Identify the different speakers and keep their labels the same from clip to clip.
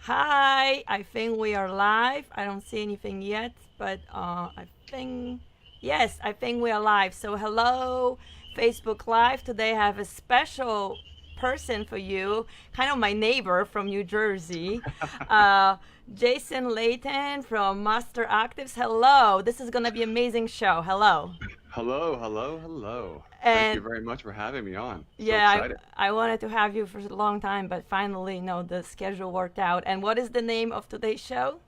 Speaker 1: Hi, I think we are live. I don't see anything yet, but I think, yes, I think we are live. So, hello, Facebook Live. Today I have a special person for you, kind of my neighbor from New Jersey, uh, Jason Layton from Master Octaves. Hello, this is going to be an amazing show. Hello.
Speaker 2: Hello, hello, hello. Thank you
Speaker 1: And
Speaker 2: very much for having me on. So
Speaker 1: yeah,
Speaker 2: excited.
Speaker 1: I wanted to have you for a long time, but finally, the schedule worked out. And what is the name of today's show?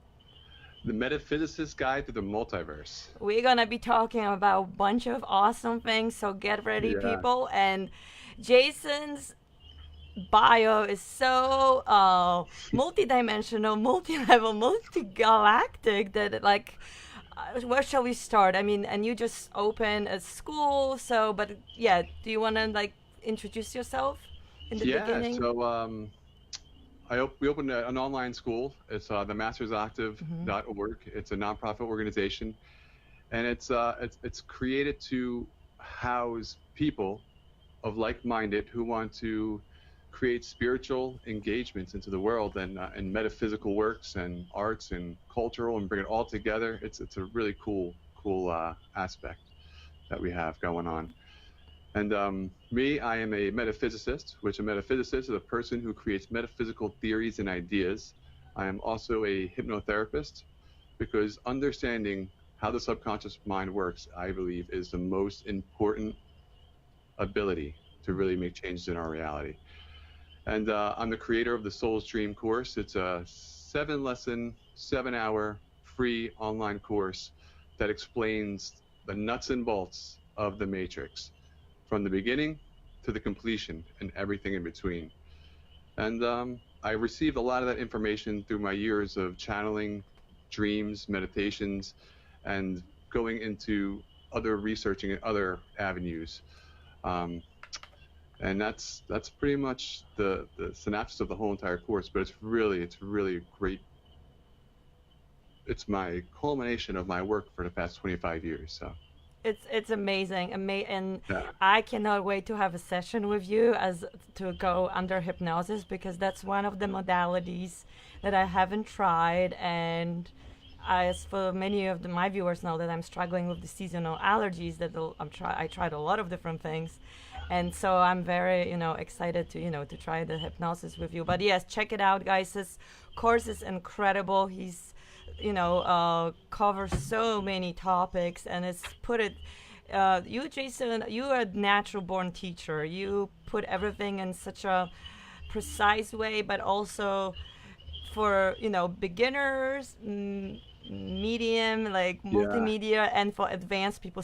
Speaker 2: The Metaphysicist Guide to the Multiverse.
Speaker 1: We're gonna be talking about a bunch of awesome things, so get ready,
Speaker 2: Yeah.
Speaker 1: people. And Jason's bio is so multi-dimensional, multi-level, multi-galactic that where shall we start? I mean, and you just opened a school, so but yeah, do you want to introduce yourself in the
Speaker 2: Yeah,
Speaker 1: beginning?
Speaker 2: we opened an online school. It's the
Speaker 1: Hmm.
Speaker 2: mastersoctave.org. It's a nonprofit organization, and it's created to house people of like-minded who want to create spiritual engagements into the world and metaphysical works and arts and cultural and bring it all together. It's a really cool aspect that we have going on. And me, I am a metaphysicist, which a metaphysicist is a person who creates metaphysical theories and ideas. I am also a hypnotherapist because understanding how the subconscious mind works, I believe, is the most important ability to really make changes in our reality. And I'm the creator of the Soul's Dream course. It's a 7 lesson, 7 hour free online course that explains the nuts and bolts of the matrix from the beginning to the completion and everything in between. And I received a lot of that information through my years of channeling dreams, meditations, and going into other researching in other avenues. Um, and that's pretty much the synopsis of the whole entire course. But it's really great. It's my culmination of my work for the past 25 years. So
Speaker 1: It's amazing, and
Speaker 2: yeah,
Speaker 1: I cannot wait to have a session with you as to go under hypnosis because that's one of the modalities that I haven't tried. And as for many of my viewers know that I'm struggling with the seasonal allergies, I tried a lot of different things, and so I'm very excited to to try the hypnosis with you. But yes, check it out, guys. This course is incredible. He's covers so many topics, and it's put it. You, Jason, you are a natural born teacher. You put everything in such a precise way, but also for beginners, medium, like
Speaker 2: yeah.
Speaker 1: multimedia, and for advanced people.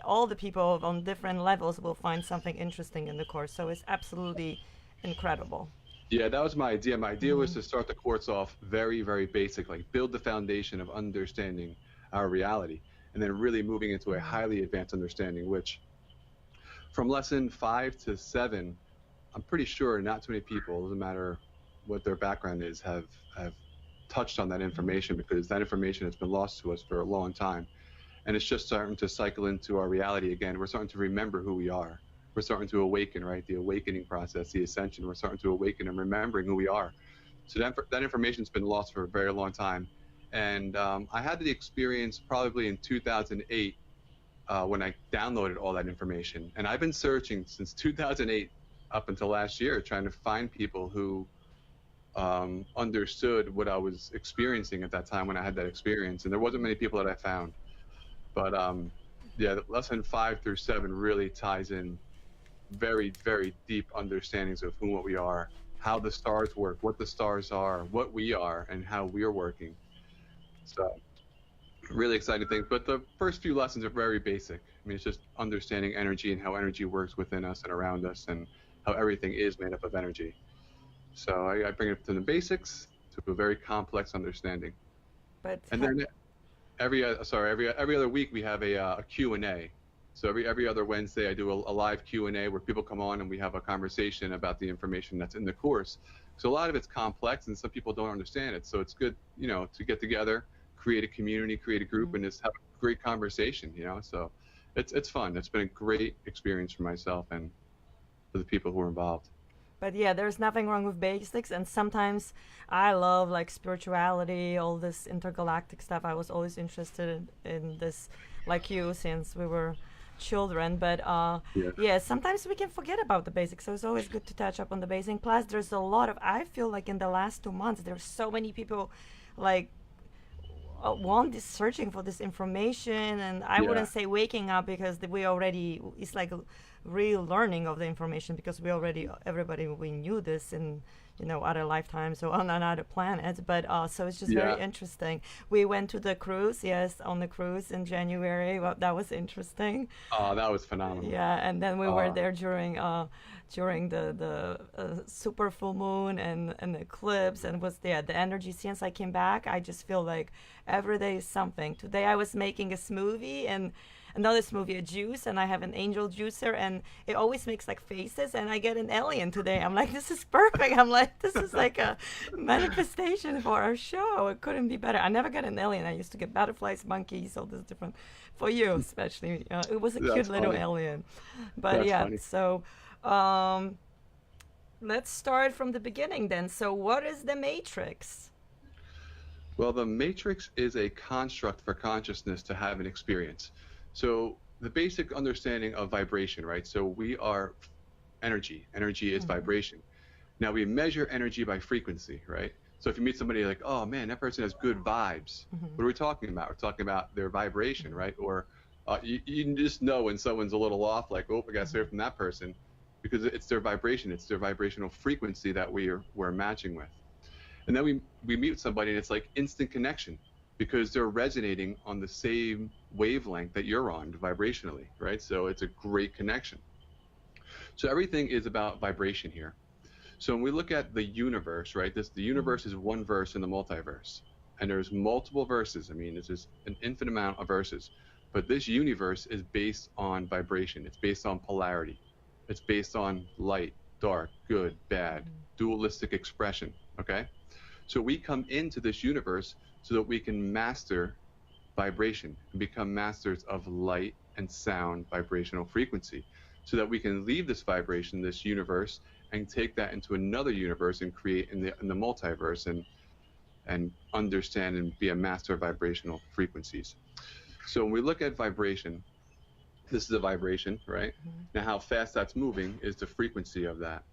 Speaker 1: All the people on different levels will find something interesting in the course. So it's absolutely incredible.
Speaker 2: Yeah, that was my idea. My idea was
Speaker 1: Hmm.
Speaker 2: to start the course off very, very basic, like build the foundation of understanding our reality, and then really moving into a highly advanced understanding, which from lesson 5 to 7, I'm pretty sure not too many people, doesn't matter what their background is, have touched on that information because that information has been lost to us for a long time. And it's just starting to cycle into our reality again. We're starting to remember who we are. We're starting to awaken, right? The awakening process, the ascension. We're starting to awaken and remembering who we are. So that information's been lost for a very long time. And I had the experience probably in 2008 when I downloaded all that information. And I've been searching since 2008 up until last year, trying to find people who understood what I was experiencing at that time when I had that experience. And there wasn't many people that I found. But yeah, lesson 5 through 7 really ties in very, very deep understandings of who and what we are, how the stars work, what the stars are, what we are, and how we're working. So really exciting things. But the first few lessons are very basic. I mean, it's just understanding energy and how energy works within us and around us, and how everything is made up of energy. So I bring it from the basics to a very complex understanding.
Speaker 1: But
Speaker 2: And then every other week we have a Q&A. So every other Wednesday I do a live Q&A where people come on and we have a conversation about the information that's in the course. So a lot of it's complex and some people don't understand it. So it's good, to get together, create a community, create a group, and just have a great conversation. So it's fun. It's been a great experience for myself and for the people who are involved.
Speaker 1: But yeah, there's nothing wrong with basics. And sometimes I love like spirituality, all this intergalactic stuff. I was always interested in this, like you, since we were children. But
Speaker 2: Yeah.
Speaker 1: yeah, sometimes we can forget about the basics. So it's always good to touch up on the basics. Plus, there's a lot of, I feel like in the last 2 months, there's so many people like one is searching for this information, and I
Speaker 2: Yeah.
Speaker 1: wouldn't say waking up because we already, it's like a real learning of the information, because we already, everybody, we knew this in other lifetimes or on another planet. But so it's just very
Speaker 2: Yeah.
Speaker 1: interesting. We went to the cruise, yes, on the cruise in January. Well, that was interesting.
Speaker 2: Oh, that was phenomenal.
Speaker 1: Yeah, and then we were
Speaker 2: Uh,
Speaker 1: there during the super full moon and the eclipse, and was there the energy. Since I came back, I just feel like every day is something. Today I was making a smoothie, and another smoothie, a juice, and I have an angel juicer, and it always makes like faces, and I get an alien today. I'm like, this is perfect. I'm like, this is like a manifestation for our show. It couldn't be better. I never got an alien. I used to get butterflies, monkeys, all this different. For you especially, it was a cute
Speaker 2: that's
Speaker 1: little
Speaker 2: funny.
Speaker 1: alien. But
Speaker 2: That's
Speaker 1: yeah,
Speaker 2: funny.
Speaker 1: so let's start from the beginning then. So what is the Matrix?
Speaker 2: Well, the matrix is a construct for consciousness to have an experience. So the basic understanding of vibration, right? So we are energy. Energy is
Speaker 1: Mm-hmm.
Speaker 2: vibration. Now we measure energy by frequency, right? So if you meet somebody like, oh man, that person has good vibes.
Speaker 1: Mm-hmm.
Speaker 2: What are we talking about? We're talking about their vibration, right? Or you can just know when someone's a little off, like, oh, I got to hear from that person, because it's their vibration. It's their vibrational frequency that we're matching with. And then we meet somebody and it's like instant connection, because they're resonating on the same wavelength that you're on vibrationally, right? So it's a great connection. So everything is about vibration here. So when we look at the universe, right, the universe is one verse in the multiverse, and there's multiple verses. I mean, there's just an infinite amount of verses, but this universe is based on vibration. It's based on polarity. It's based on light, dark, good, bad, dualistic expression, okay? So we come into this universe so that we can master vibration and become masters of light and sound vibrational frequency, so that we can leave this vibration, this universe, and take that into another universe and create in the multiverse, and understand and be a master of vibrational frequencies. So when we look at vibration, this is a vibration, right?
Speaker 1: Mm-hmm.
Speaker 2: Now how fast that's moving is the frequency of that.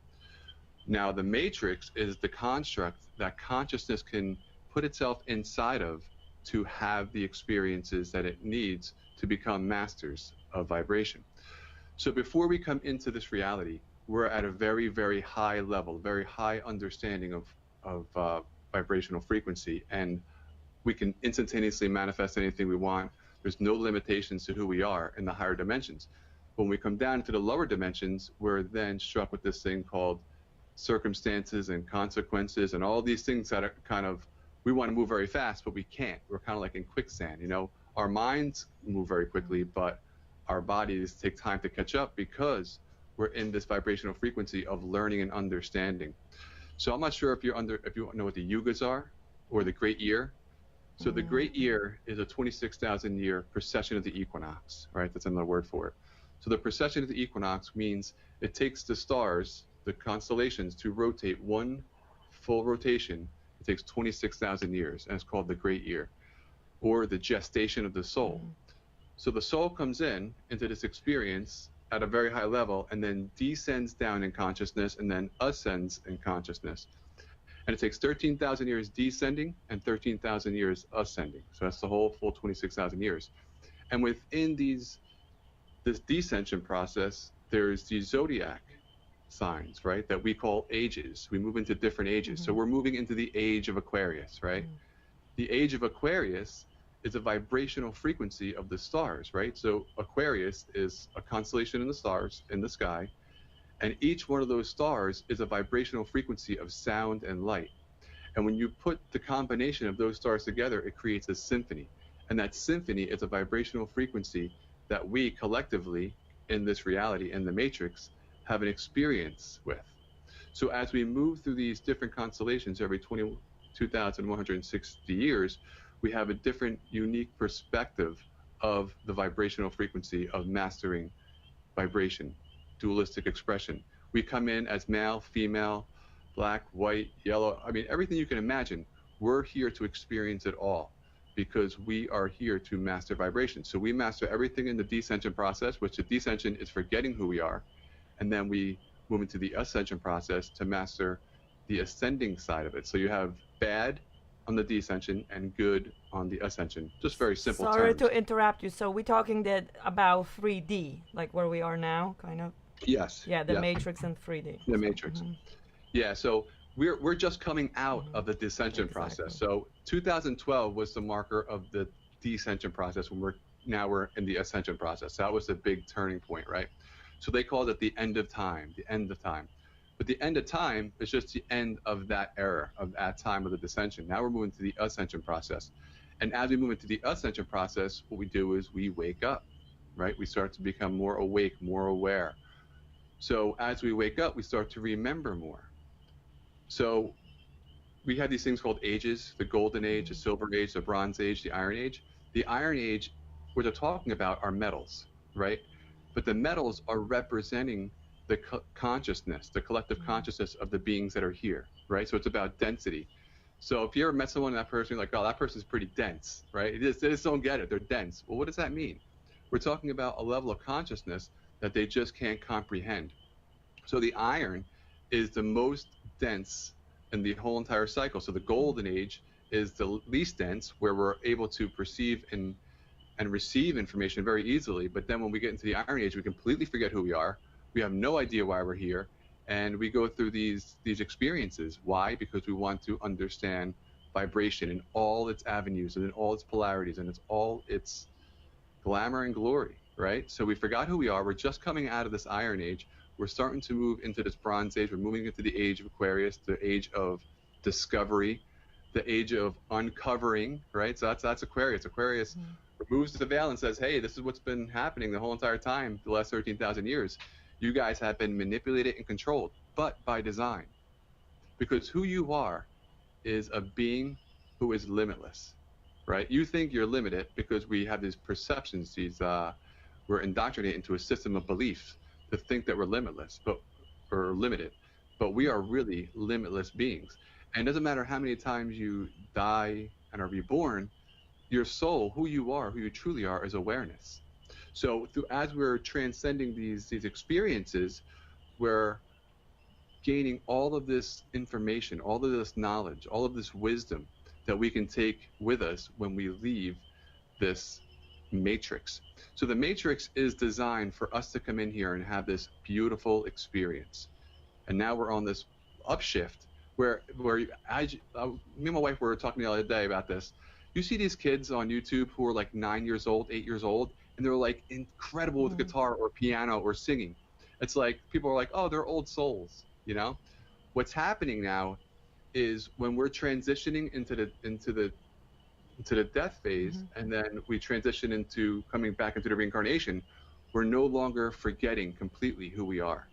Speaker 2: Now the matrix is the construct that consciousness can put itself inside of to have the experiences that it needs to become masters of vibration. So before we come into this reality, we're at a very, very high level, very high understanding of vibrational frequency, and we can instantaneously manifest anything we want. There's no limitations to who we are in the higher dimensions. When we come down to the lower dimensions, we're then struck with this thing called circumstances and consequences and all these things that are kind of, we want to move very fast, but we can't. We're kind of like in quicksand, you know. Our minds move very quickly, but our bodies take time to catch up, because we're in this vibrational frequency of learning and understanding. So I'm not sure if you know what the yugas are, or the great year. So the great year is a 26,000 year precession of the equinox, right? That's another word for it. So the precession of the equinox means it takes the stars, the constellations, to rotate one full rotation. It takes 26,000 years, and it's called the great year, or the gestation of the soul. So the soul comes into this experience at a very high level, and then descends down in consciousness, and then ascends in consciousness. And it takes 13,000 years descending and 13,000 years ascending. So that's the whole full 26,000 years. And within this descension process, there's these zodiac signs, right, that we call ages. We move into different ages. So we're moving into the age of Aquarius, right? The age of Aquarius is a vibrational frequency of the stars, right? So Aquarius is a constellation in the stars in the sky, and each one of those stars is a vibrational frequency of sound and light. And when you put the combination of those stars together, it creates a symphony. And that symphony is a vibrational frequency that we collectively in this reality, in the matrix, have an experience with. So as we move through these different constellations every 22,160 years, we have a different, unique perspective of the vibrational frequency of mastering vibration, dualistic expression. We come in as male, female, black, white, yellow. I mean, everything you can imagine. We're here to experience it all because we are here to master vibration. So we master everything in the descension process, which the descension is forgetting who we are. And then we move into the ascension process to master the ascending side of it. So you have bad on the descension and good on the ascension. Just very simple
Speaker 1: Sorry
Speaker 2: terms.
Speaker 1: to interrupt you. So we're talking that about 3D, like where we are now, kind of?
Speaker 2: Yes.
Speaker 1: Yeah, the Matrix and 3D.
Speaker 2: The Matrix. Yeah, so we're just coming out of the descension process. So 2012 was the marker of the descension process when we're in the ascension process. That was the big turning point, right? So they called it the end of time, the end of time. But the end of time is just the end of that era, of that time of the descension. Now we're moving to the ascension process. And as we move into the ascension process, what we do is we wake up, right? We start to become more awake, more aware. So as we wake up, we start to remember more. So we have these things called ages, the golden age, the silver age, the bronze age, the iron age. The iron age, what they're talking about are metals, right? But the metals are representing the consciousness, the collective consciousness of the beings that are here, right? So it's about density. So if you ever met someone, that person, like, oh, that person's pretty dense, right? They just don't get it. They're dense. Well, what does that mean? We're talking about a level of consciousness that they just can't comprehend. So the iron is the most dense in the whole entire cycle. So the golden age is the least dense, where we're able to perceive and receive information very easily. But then when we get into the iron age, we completely forget who we are. We have no idea why we're here. And we go through these experiences. Why? Because we want to understand vibration in all its avenues and in all its polarities and it's all its glamour and glory, right? So we forgot who we are. We're just coming out of this iron age. We're starting to move into this bronze age. We're moving into the age of Aquarius, the age of discovery, the age of uncovering, right? So that's Aquarius. Aquarius removes the veil and says, hey, this is what's been happening the whole entire time, the last 13,000 years. You guys have been manipulated and controlled, but by design. Because who you are is a being who is limitless, right? You think you're limited because we have these perceptions, we're indoctrinated into a system of beliefs to think that we're limitless, or limited, but we are really limitless beings. And it doesn't matter how many times you die and are reborn, your soul, who you are, who you truly are, is awareness. So as we're transcending these experiences, we're gaining all of this information, all of this knowledge, all of this wisdom that we can take with us when we leave this matrix. So the matrix is designed for us to come in here and have this beautiful experience. And now we're on this upshift where me and my wife were talking the other day about this. You see these kids on YouTube who are like 9 years old, 8 years old, and they're like incredible with guitar or piano or singing. It's like people are like, oh, they're old souls, you know? What's happening now is when we're transitioning into the death phase, and then we transition into coming back into the reincarnation, we're no longer forgetting completely who we are.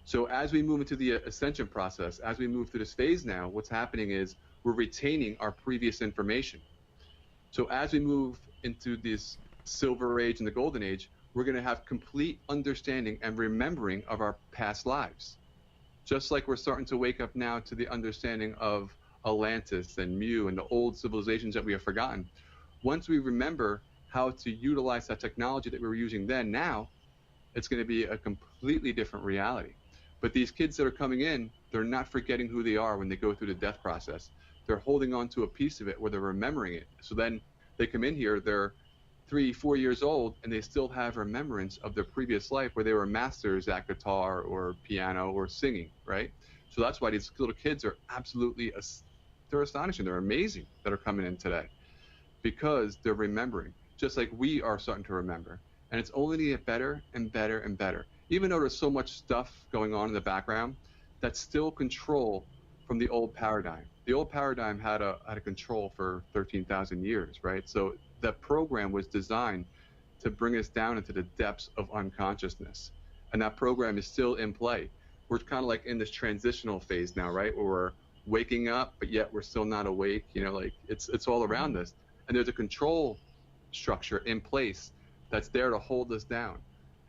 Speaker 2: So as we move into the ascension process, as we move through this phase now, what's happening is we're retaining our previous information. So as we move into this silver age and the golden age, we're going to have complete understanding and remembering of our past lives. Just like we're starting to wake up now to the understanding of Atlantis and Mu and the old civilizations that we have forgotten. Once we remember how to utilize that technology that we were using then, now it's going to be a completely different reality. But these kids that are coming in, they're not forgetting who they are when they go through the death process. They're holding on to a piece of it where they're remembering it. So then they come in here, they're 3, 4 years old, and they still have remembrance of their previous life where they were masters at guitar or piano or singing, right? So that's why these little kids are absolutely, they're astonishing. They're amazing that are coming in today because they're remembering, just like we are starting to remember. And it's only going to get better and better and better. Even though there's so much stuff going on in the background, that's still control from the old paradigm. The old paradigm had a control for 13,000 years, right? So that program was designed to bring us down into the depths of unconsciousness. And that program is still in play. We're kind of like in this transitional phase now, right? Where we're waking up, but yet we're still not awake. You know, like it's all around us. And there's a control structure in place that's there to hold us down.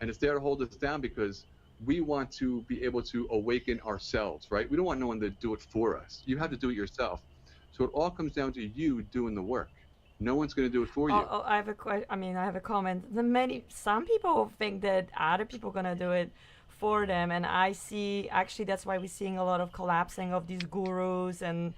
Speaker 2: And it's there to hold us down because we want to be able to awaken ourselves, right? We don't want no one to do it for us. You have to do it yourself. So it all comes down to you doing the work. No one's going to do it for you.
Speaker 1: I have I have a comment. Some people think that other people gonna do it for them, and I see actually that's why we're seeing a lot of collapsing of these gurus and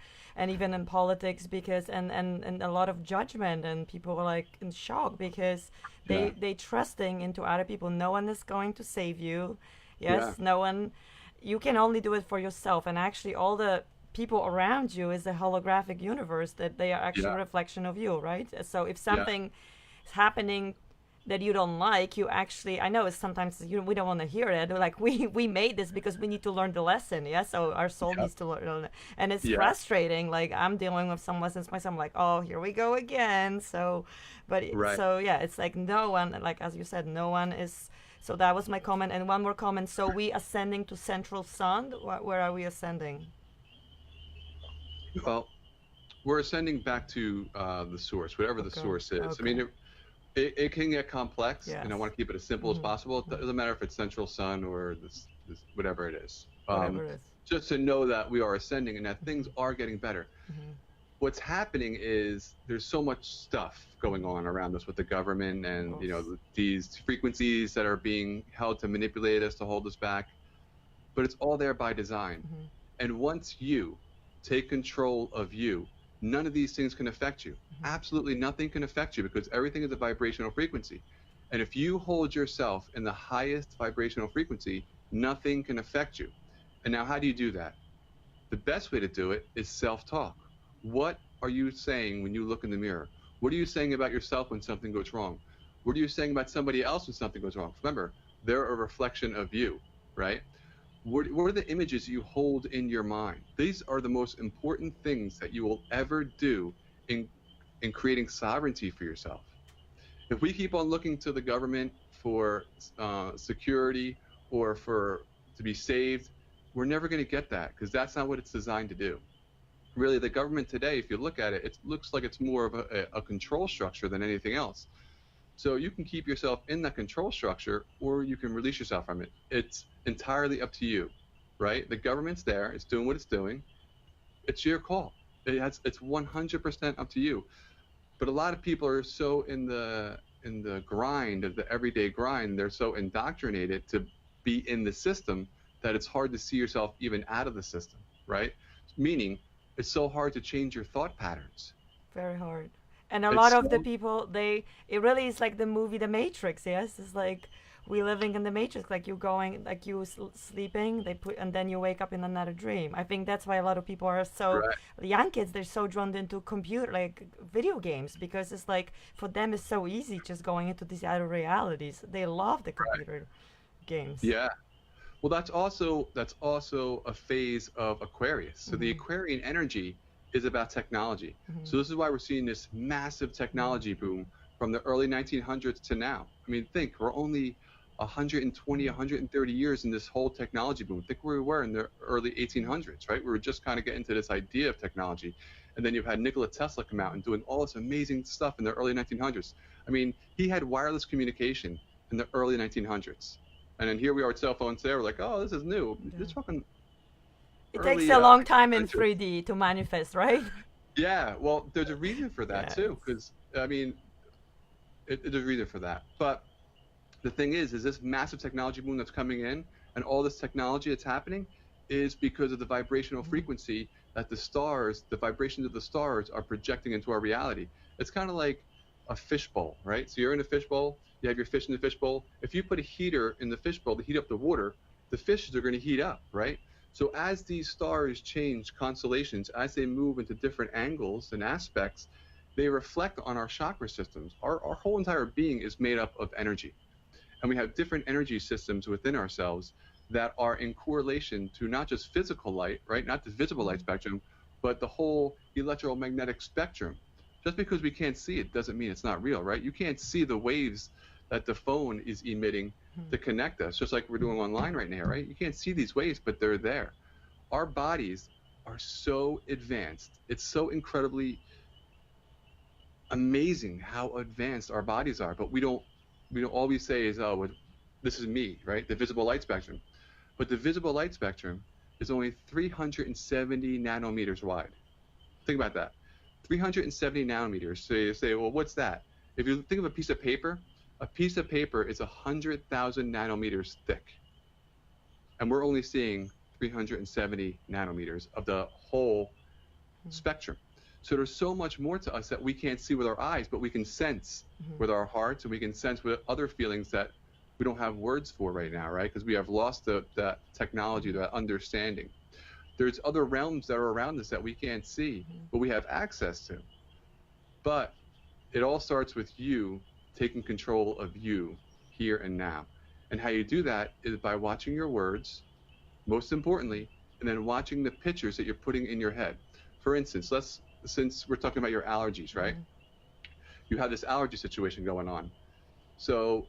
Speaker 1: even in politics because and a lot of judgment and people are like in shock because they trusting into other people. No one is going to save you. Yes, no one. You can only do it for yourself, and actually all the people around you is a holographic universe that they are actually a reflection of you, right? So if something is happening that you don't like, you actually, I know it's sometimes we don't want to hear it. Like we made this because we need to learn the lesson, so our soul needs to learn it. And it's frustrating. Like I'm dealing with some lessons myself. I'm like, oh, here we go again. So, but so it's like no one, like as you said, no one is. So that was my comment. And one more comment. So we ascending to central sun. Where are we ascending?
Speaker 2: Well, we're ascending back to the source, whatever the source is. I mean, it can get complex, and I want to keep it as simple as possible. It doesn't matter if it's central sun or this whatever it is. Just to know that we are ascending and that things are getting better. What's happening is there's so much stuff going on around us with the government and these frequencies that are being held to manipulate us, to hold us back. But it's all there by design. And once you take control of you, none of these things can affect you. Absolutely nothing can affect you because everything is a vibrational frequency. And if you hold yourself in the highest vibrational frequency, nothing can affect you. And now how do you do that? The best way to do it is self-talk. What are you saying when you look in the mirror? What are you saying about yourself when something goes wrong? What are you saying about somebody else when something goes wrong? Remember, they're a reflection of you, right? What are the images you hold in your mind? These are the most important things that you will ever do in creating sovereignty for yourself. If we keep on looking to the government for security or to be saved, we're never going to get that because that's not what it's designed to do. Really, the government today, if you look at it, it looks like it's more of a control structure than anything else. So you can keep yourself in that control structure or you can release yourself from it. It's entirely up to you, right? The government's there, it's doing what it's doing. It's your call. It's 100% up to you. But a lot of people are so in the grind of the everyday grind, they're so indoctrinated to be in the system that it's hard to see yourself even out of the system, right? Meaning it's so hard to change your thought patterns.
Speaker 1: Very hard. And a lot of the people, it really is like the movie The Matrix, yes? It's like we living in the Matrix, like you sleeping, and then you wake up in another dream. I think that's why a lot of people are young kids, they're so drawn into video games, because it's like, for them it's so easy just going into these other realities. They love the computer games.
Speaker 2: Yeah. Well, that's also a phase of Aquarius. So the Aquarian energy is about technology. So this is why we're seeing this massive technology boom from the early 1900s to now. I mean, think, we're only 120, 130 years in this whole technology boom. Think where we were in the early 1800s, right? We were just kind of getting to this idea of technology. And then you've had Nikola Tesla come out and doing all this amazing stuff in the early 1900s. I mean, he had wireless communication in the early 1900s. And then here we are with cell phones today. We're like, oh, this is new. This fucking
Speaker 1: It takes a long time in 3D to manifest, right?
Speaker 2: Yeah, well, there's a reason for that too, because I mean, there's a reason for that. But the thing is this massive technology boom that's coming in, and all this technology that's happening, is because of the vibrational frequency that the vibrations of the stars are projecting into our reality. It's kind of like a fishbowl, right? So you're in a fishbowl, you have your fish in the fishbowl. If you put a heater in the fishbowl to heat up the water, the fishes are going to heat up, right? So as these stars change constellations, as they move into different angles and aspects, they reflect on our chakra systems. Our whole entire being is made up of energy. And we have different energy systems within ourselves that are in correlation to not just physical light, right? Not the visible light spectrum, but the whole electromagnetic spectrum. Just because we can't see it doesn't mean it's not real, right? You can't see the waves that the phone is emitting to connect us, just like we're doing online right now, right? You can't see these waves, but they're there. Our bodies are so advanced. It's so incredibly amazing how advanced our bodies are, but we don't always say is, oh, this is me, right? The visible light spectrum. But the visible light spectrum is only 370 nanometers wide. Think about that. 370 nanometers. So you say, well, what's that? If you think of a piece of paper is 100,000 nanometers thick. And we're only seeing 370 nanometers of the whole spectrum. So there's so much more to us that we can't see with our eyes, but we can sense with our hearts, and we can sense with other feelings that we don't have words for right now, right? Because we have lost that technology, that understanding. There's other realms that are around us that we can't see, but we have access to. But it all starts with you taking control of you here and now. And how you do that is by watching your words, most importantly, and then watching the pictures that you're putting in your head. For instance, since we're talking about your allergies, right? You have this allergy situation going on. So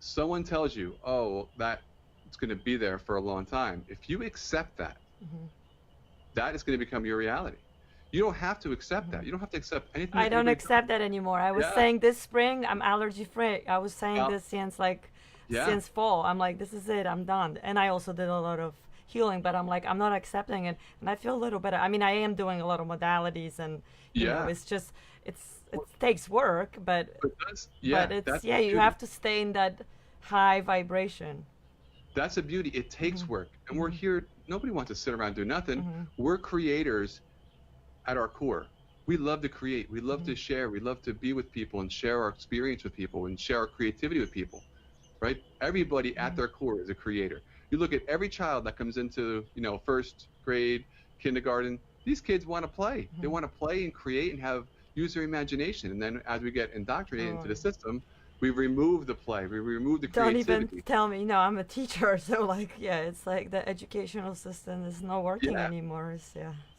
Speaker 2: someone tells you, oh, that it's going to be there for a long time. If you accept that, that is going to become your reality. You don't have to accept that. You don't have to accept anything.
Speaker 1: I don't accept that anymore. I was saying this spring, I'm allergy free. I was saying this since fall. I'm like, this is it. I'm done. And I also did a lot of healing, but I'm like, I'm not accepting it, and I feel a little better. I mean, I am doing a lot of modalities, and you know, it's just it takes work, but it's you have to stay in that high vibration.
Speaker 2: That's the beauty. It takes work, and we're here. Nobody wants to sit around and do nothing. We're creators at our core. We love to create. We love to share. We love to be with people and share our experience with people and share our creativity with people, right? Everybody at their core is a creator. You look at every child that comes into, first grade, kindergarten, these kids want to play. They want to play and create and use their imagination. And then as we get indoctrinated into the system, we remove the play, we remove the creativity.
Speaker 1: Don't even tell me, I'm a teacher, so it's like the educational system is not working anymore.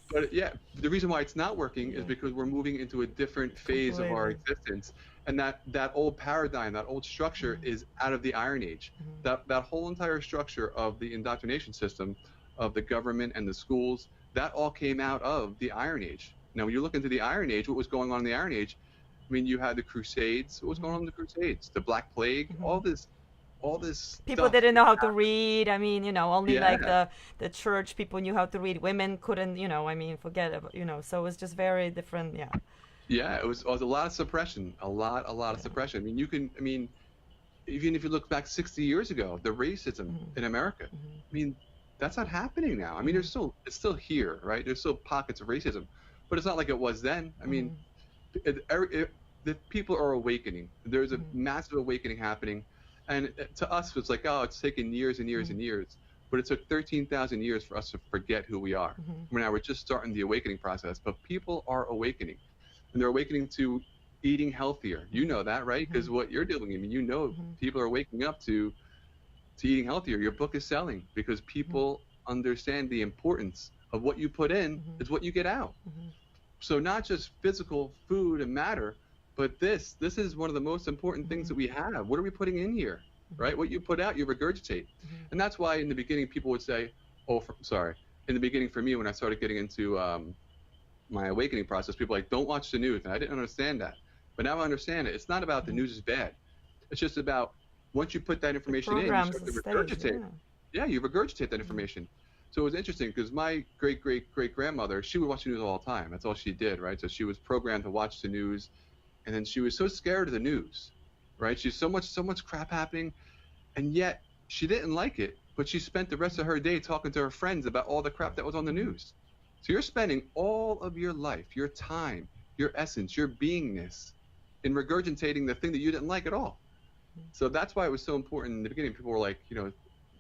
Speaker 2: But the reason why it's not working is because we're moving into a different phase of our existence. And that old paradigm, that old structure is out of the Iron Age. That whole entire structure of the indoctrination system, of the government and the schools, that all came out of the Iron Age. Now, when you look into the Iron Age, what was going on in the Iron Age? I mean, you had the Crusades. What was going on in the Crusades? The Black Plague, all this
Speaker 1: people didn't know how to read. I mean, only like the church people knew how to read. Women couldn't, forget about, so it was just very different.
Speaker 2: Yeah, it was a lot of suppression, a lot of suppression. I mean, even if you look back 60 years ago, the racism in America, I mean, that's not happening now. I mean, it's still here, right? There's still pockets of racism, but it's not like it was then. I mean, the people are awakening. There's a massive awakening happening. And to us, it's like, oh, it's taken years and years and years. But it took 13,000 years for us to forget who we are. Now we're just starting the awakening process. But people are awakening. And they're awakening to eating healthier. You know that, right? Because what you're doing, people are waking up to eating healthier. Your book is selling because people understand the importance of what you put in is what you get out. So not just physical food and matter, but this is one of the most important things that we have. What are we putting in here, right? What you put out, you regurgitate. And that's why in the beginning people would say, in the beginning for me when I started getting into my awakening process, people were like, don't watch the news. And I didn't understand that. But now I understand it. It's not about the news is bad. It's just about once you put that information in, you start to regurgitate. You regurgitate that information. So it was interesting because my great-great-great-grandmother, she would watch the news all the time. That's all she did, right? So she was programmed to watch the news. And then she was so scared of the news, right? She's so much crap happening. And yet she didn't like it, but she spent the rest of her day talking to her friends about all the crap that was on the news. So you're spending all of your life, your time, your essence, your beingness in regurgitating the thing that you didn't like at all. So that's why it was so important in the beginning. People were like,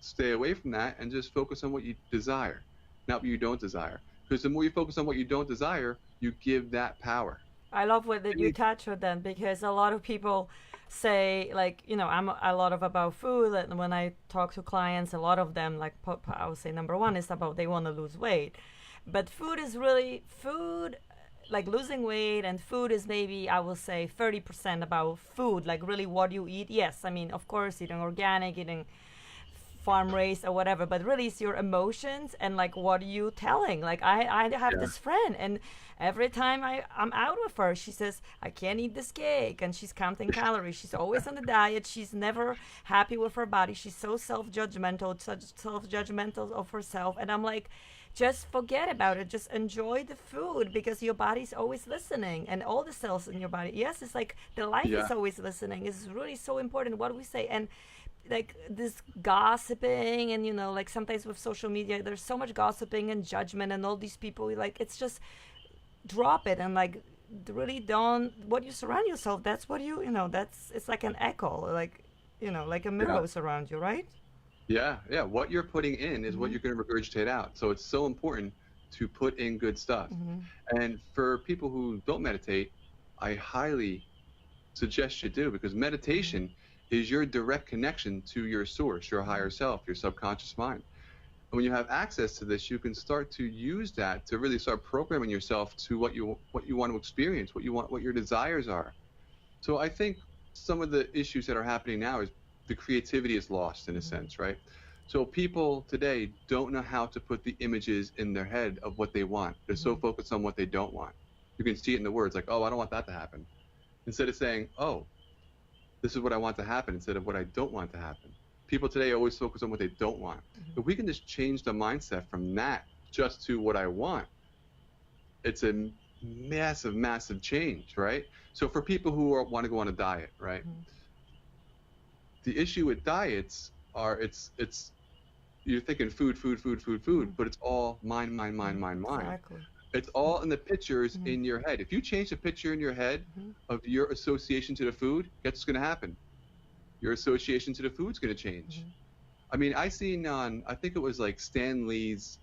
Speaker 2: stay away from that and just focus on what you desire, not what you don't desire. Because the more you focus on what you don't desire, you give that power.
Speaker 1: I love what you touch on that, because a lot of people say, like, I'm a lot of about food, and when I talk to clients, a lot of them, like, I would say number one is about they want to lose weight. But food, like losing weight and food is maybe, I will say 30% about food, like really what you eat. Yes, I mean, of course, eating organic, eating farm raised or whatever, but really it's your emotions and like what are you telling. Like I have this friend, and every time I'm out with her, she says I can't eat this cake, and she's counting calories. She's always on the diet. She's never happy with her body. She's so self-judgmental of herself, and I'm like, just forget about it. Just enjoy the food, because your body's always listening, and all the cells in your body. Yes, it's like the life is always listening. It's really so important what we say. And like this gossiping, and like sometimes with social media, there's so much gossiping and judgment, and all these people, like, it's just drop it, and like really don't, what you surround yourself, that's what that's, it's like an echo, like like a mirrors around you, right?
Speaker 2: Yeah, what you're putting in is what you're going to regurgitate out. So it's so important to put in good stuff. And for people who don't meditate, I highly suggest you do, because meditation is your direct connection to your source, your higher self, your subconscious mind. And when you have access to this, you can start to use that to really start programming yourself to what you want to experience, what your desires are. So I think some of the issues that are happening now is the creativity is lost, in a sense, right? So people today don't know how to put the images in their head of what they want. They're so focused on what they don't want. You can see it in the words, like, oh, I don't want that to happen. Instead of saying, oh, this is what I want to happen, instead of what I don't want to happen. People today always focus on what they don't want. If we can just change the mindset from that just to what I want, it's a massive, massive change, right? So for people who want to go on a diet, right? The issue with diets are it's you're thinking food, but it's all mind. Exactly. It's all in the pictures in your head. If you change the picture in your head of your association to the food, guess what's going to happen? Your association to the food's going to change. I mean, I seen on, I think it was like Stan Lee's,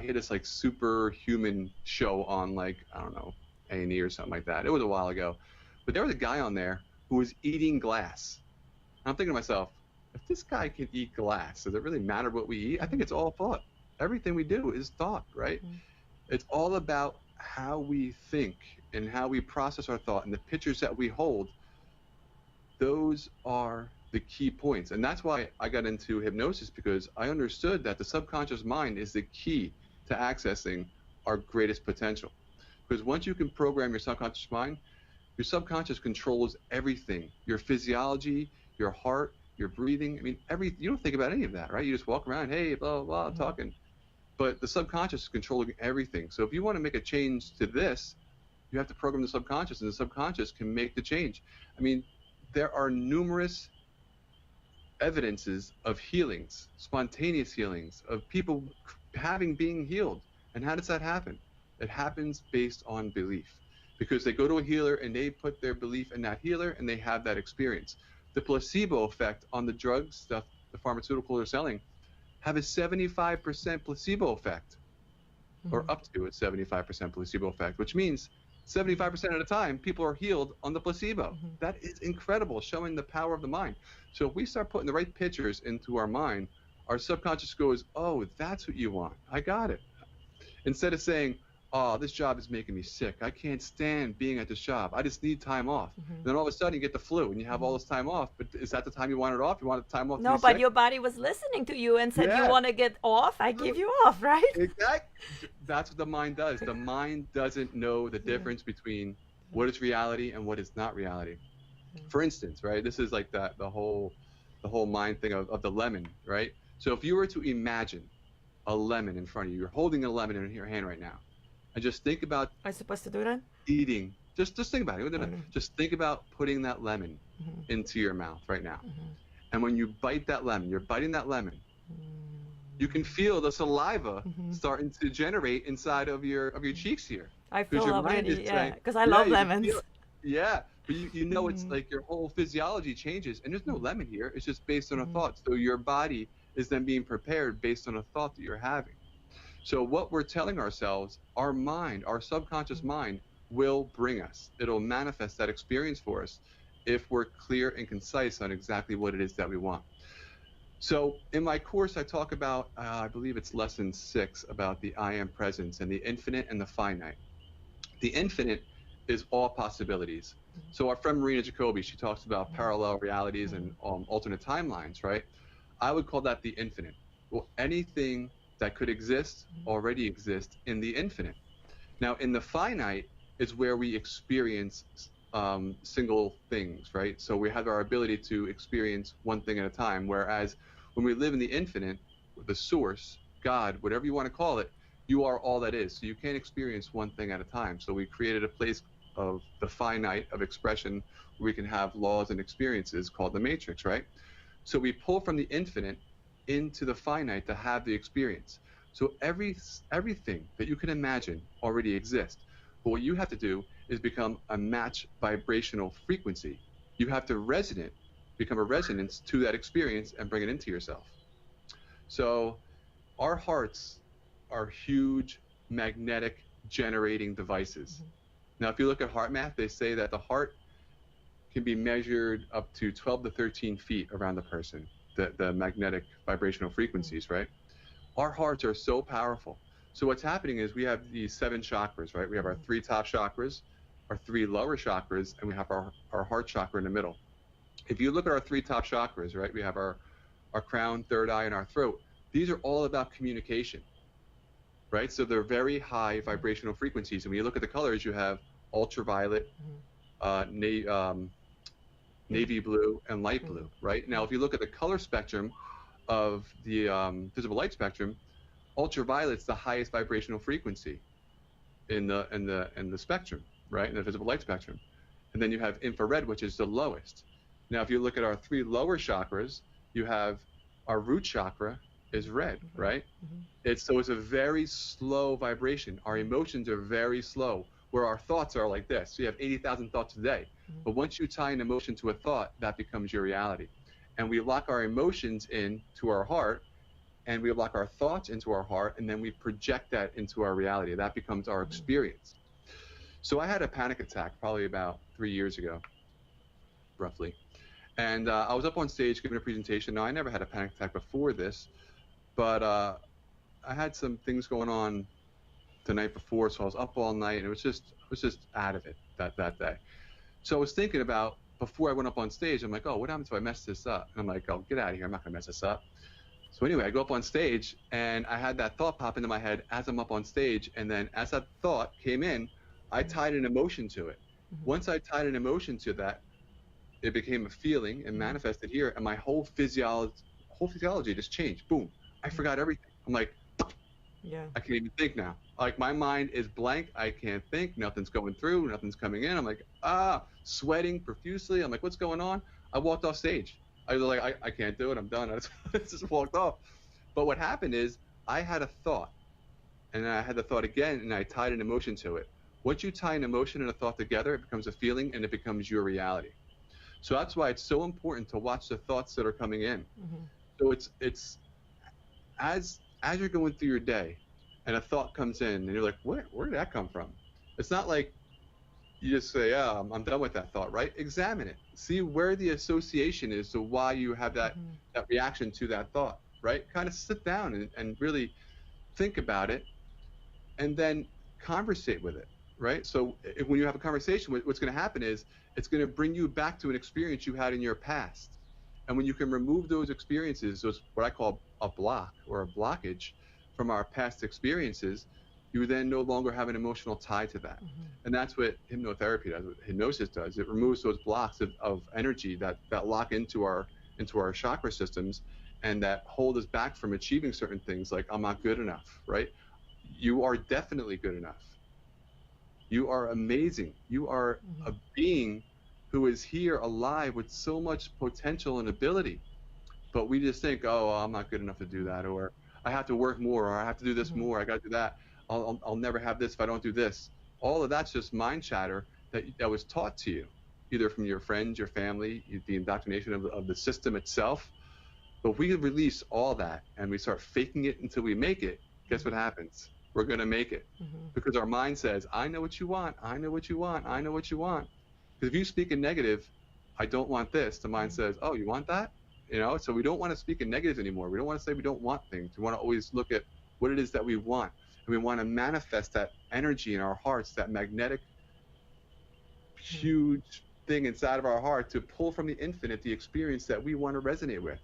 Speaker 2: he had this like superhuman show on, like, I don't know, A&E or something like that. It was a while ago. But there was a guy on there who was eating glass. I'm thinking to myself, if this guy can eat glass, does it really matter what we eat? I think it's all thought. Everything we do is thought, right? It's all about how we think and how we process our thought, and the pictures that we hold. Those are the key points. And that's why I got into hypnosis, because I understood that the subconscious mind is the key to accessing our greatest potential. Because once you can program your subconscious mind, your subconscious controls everything, your physiology, your heart, your breathing. I mean, you don't think about any of that, right? You just walk around, hey, blah, blah, blah, talking. But the subconscious is controlling everything. So if you want to make a change to this, you have to program the subconscious, and the subconscious can make the change. I mean, there are numerous evidences of healings, spontaneous healings, of people being healed. And how does that happen? It happens based on belief, because they go to a healer and they put their belief in that healer and they have that experience. The placebo effect on the drugs that the pharmaceuticals are selling have a 75% placebo effect, or up to a 75% placebo effect, which means 75% of the time people are healed on the placebo. That is incredible, showing the power of the mind. So if we start putting the right pictures into our mind, our subconscious goes, oh, that's what you want, I got it. Instead of saying, oh, this job is making me sick, I can't stand being at this job, I just need time off. Then all of a sudden you get the flu and you have all this time off, but is that the time you wanted off? You wanted time off?
Speaker 1: No, but sick? Your body was listening to you and said, you want to get off, I give you off, right?
Speaker 2: Exactly. That's what the mind does. The mind doesn't know the difference between what is reality and what is not reality. For instance, right, this is like the whole mind thing of the lemon, right? So if you were to imagine a lemon in front of you, you're holding a lemon in your hand right now, and just think about,
Speaker 1: am I supposed to do that?
Speaker 2: Eating. Just think about it. Just think about putting that lemon into your mouth right now. And when you bite that lemon, you're biting that lemon, you can feel the saliva starting to generate inside of your cheeks here.
Speaker 1: I feel already, because I love lemons.
Speaker 2: Yeah, but you know it's like your whole physiology changes, and there's no lemon here. It's just based on a thought. So your body is then being prepared based on a thought that you're having. So what we're telling ourselves, our mind, our subconscious mind, will bring us. It'll manifest that experience for us if we're clear and concise on exactly what it is that we want. So in my course, I talk about, I believe it's lesson 6, about the I am presence and the infinite and the finite. The infinite is all possibilities. So our friend Marina Jacoby, she talks about parallel realities and alternate timelines, right? I would call that the infinite. Well, anything that could exist already exists in the infinite. Now, in the finite is where we experience single things, right? So we have our ability to experience one thing at a time, whereas when we live in the infinite, the source, God, whatever you want to call it, you are all that is. So you can't experience one thing at a time. So we created a place of the finite, of expression, where we can have laws and experiences called the matrix, right? So we pull from the infinite into the finite to have the experience. So everything that you can imagine already exists. But what you have to do is become a match vibrational frequency. You have to become a resonance to that experience and bring it into yourself. So our hearts are huge magnetic generating devices. Now, if you look at heart math, they say that the heart can be measured up to 12 to 13 feet around the person, the magnetic vibrational frequencies, right? Our hearts are so powerful. So what's happening is we have these 7 chakras, right? We have our 3 top chakras, our 3 lower chakras, and we have our heart chakra in the middle. If you look at our 3 top chakras, right? We have our crown, third eye, and our throat. These are all about communication, right? So they're very high vibrational frequencies. And when you look at the colors, you have ultraviolet, navy blue, and light blue, right? Now, if you look at the color spectrum of the visible light spectrum, ultraviolet's the highest vibrational frequency in the spectrum, right? In the visible light spectrum. And then you have infrared, which is the lowest. Now, if you look at our 3 lower chakras, you have our root chakra is red, right? It's a very slow vibration. Our emotions are very slow, where our thoughts are like this. So you have 80,000 thoughts a day. But once you tie an emotion to a thought, that becomes your reality. And we lock our emotions into our heart, and we lock our thoughts into our heart, and then we project that into our reality. That becomes our experience. So I had a panic attack probably about 3 years ago, roughly. And I was up on stage giving a presentation. Now, I never had a panic attack before this, but I had some things going on the night before, so I was up all night, and I was just out of it that day. So I was thinking about, before I went up on stage, I'm like, oh, what happens if I mess this up? And I'm like, oh, get out of here. I'm not going to mess this up. So anyway, I go up on stage, and I had that thought pop into my head as I'm up on stage. And then as that thought came in, I tied an emotion to it. Once I tied an emotion to that, it became a feeling and manifested here. And my whole physiology just changed. Boom. I forgot everything. I'm like, I can't even think now. Like, my mind is blank. I can't think. Nothing's going through. Nothing's coming in. I'm like, sweating profusely. I'm like, what's going on? I walked off stage. I was like, I can't do it. I'm done. I just walked off. But what happened is I had a thought, and then I had the thought again, and I tied an emotion to it. Once you tie an emotion and a thought together, it becomes a feeling, and it becomes your reality. So that's why it's so important to watch the thoughts that are coming in. So it's as you're going through your day, and a thought comes in, and you're like, where did that come from? It's not like you just say, oh, I'm done with that thought, right? Examine it. See where the association is to why you have that reaction to that thought, right? Kind of sit down and really think about it, and then conversate with it, right? So when you have a conversation, what's going to happen is it's going to bring you back to an experience you had in your past. And when you can remove those experiences, those what I call a block or a blockage from our past experiences, you then no longer have an emotional tie to that. And that's what hypnotherapy does, what hypnosis does. It removes those blocks of energy that lock into our chakra systems and that hold us back from achieving certain things, like I'm not good enough, right? You are definitely good enough. You are amazing. You are a being who is here alive with so much potential and ability. But we just think, oh, I'm not good enough to do that, or I have to work more, or I have to do this more, I got to do that. I'll never have this if I don't do this. All of that's just mind chatter that was taught to you, either from your friends, your family, the indoctrination of the system itself. But if we release all that and we start faking it until we make it, guess what happens? We're going to make it. Because our mind says, I know what you want, I know what you want, I know what you want. Because if you speak in negative, I don't want this, the mind says, oh, you want that? You know, so we don't want to speak in negatives anymore. We don't want to say we don't want things. We want to always look at what it is that we want. And we want to manifest that energy in our hearts, that magnetic, huge thing inside of our heart to pull from the infinite the experience that we want to resonate with.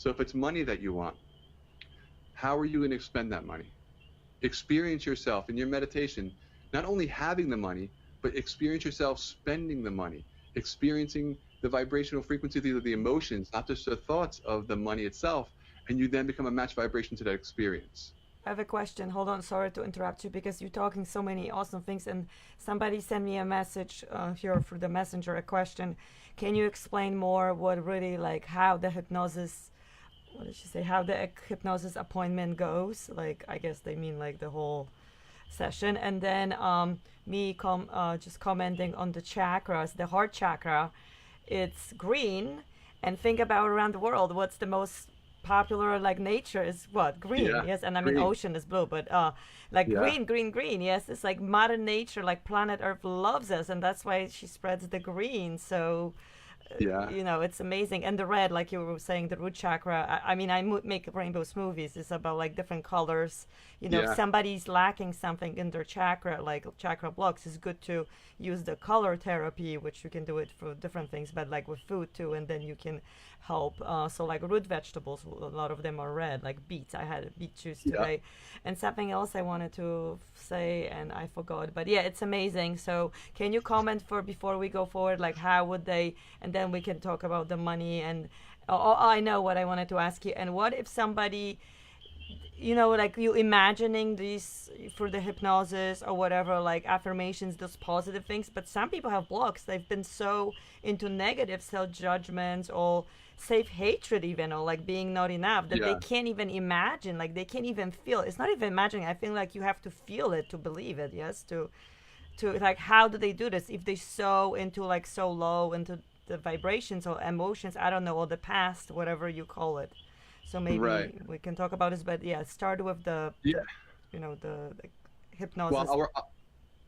Speaker 2: So if it's money that you want, how are you going to expend that money? Experience yourself in your meditation, not only having the money, but experience yourself spending the money, experiencing the vibrational frequency of the emotions, not just the thoughts of the money itself, and you then become a match vibration to that experience.
Speaker 1: I have a question. Hold on, sorry to interrupt you because you're talking so many awesome things. And somebody sent me a message here through the messenger, a question. Can you explain more what really, like, how the hypnosis, what did she say, how the hypnosis appointment goes? Like, I guess they mean like the whole session. And then just commenting on the chakras, the heart chakra, it's green. And think about around the world, what's the most popular, like, nature is what? Green.
Speaker 2: Yeah,
Speaker 1: Yes. And I mean
Speaker 2: green.
Speaker 1: ocean is blue, but like
Speaker 2: Yeah.
Speaker 1: green. Yes, it's like Mother Nature, like planet Earth loves us, and that's why she spreads the green. So
Speaker 2: Yeah.
Speaker 1: you know, it's amazing. And the red, like you were saying, the root chakra, I mean, make rainbow smoothies. It's about like different colors. You know,
Speaker 2: Yeah.
Speaker 1: if somebody's lacking something in their chakra, like chakra blocks, it's good to use the color therapy, which you can do it for different things, but like with food too. And then you can help. So like root vegetables, a lot of them are red, like beets. I had a beet juice
Speaker 2: Yeah.
Speaker 1: today. And something else I wanted to say and I forgot, but yeah, it's amazing. So can you comment for before we go forward, like how would they, and then we can talk about the money. And I know what I wanted to ask you. And what if somebody, you know, like you imagining these for the hypnosis or whatever, like affirmations, those positive things, but some people have blocks. They've been so into negative self judgments or self hatred even, or like being not enough, that they
Speaker 2: Yeah.
Speaker 1: can't even imagine, like they can't even feel. It's not even imagining. I feel like you have to feel it to believe it. Yes, to like, how do they do this if they so into, like, so low into the vibrations or emotions, I don't know, or the past, whatever you call it. So
Speaker 2: Right.
Speaker 1: maybe we can talk about this, but yeah, start with
Speaker 2: Yeah.
Speaker 1: you know, the
Speaker 2: Well,
Speaker 1: hypnosis.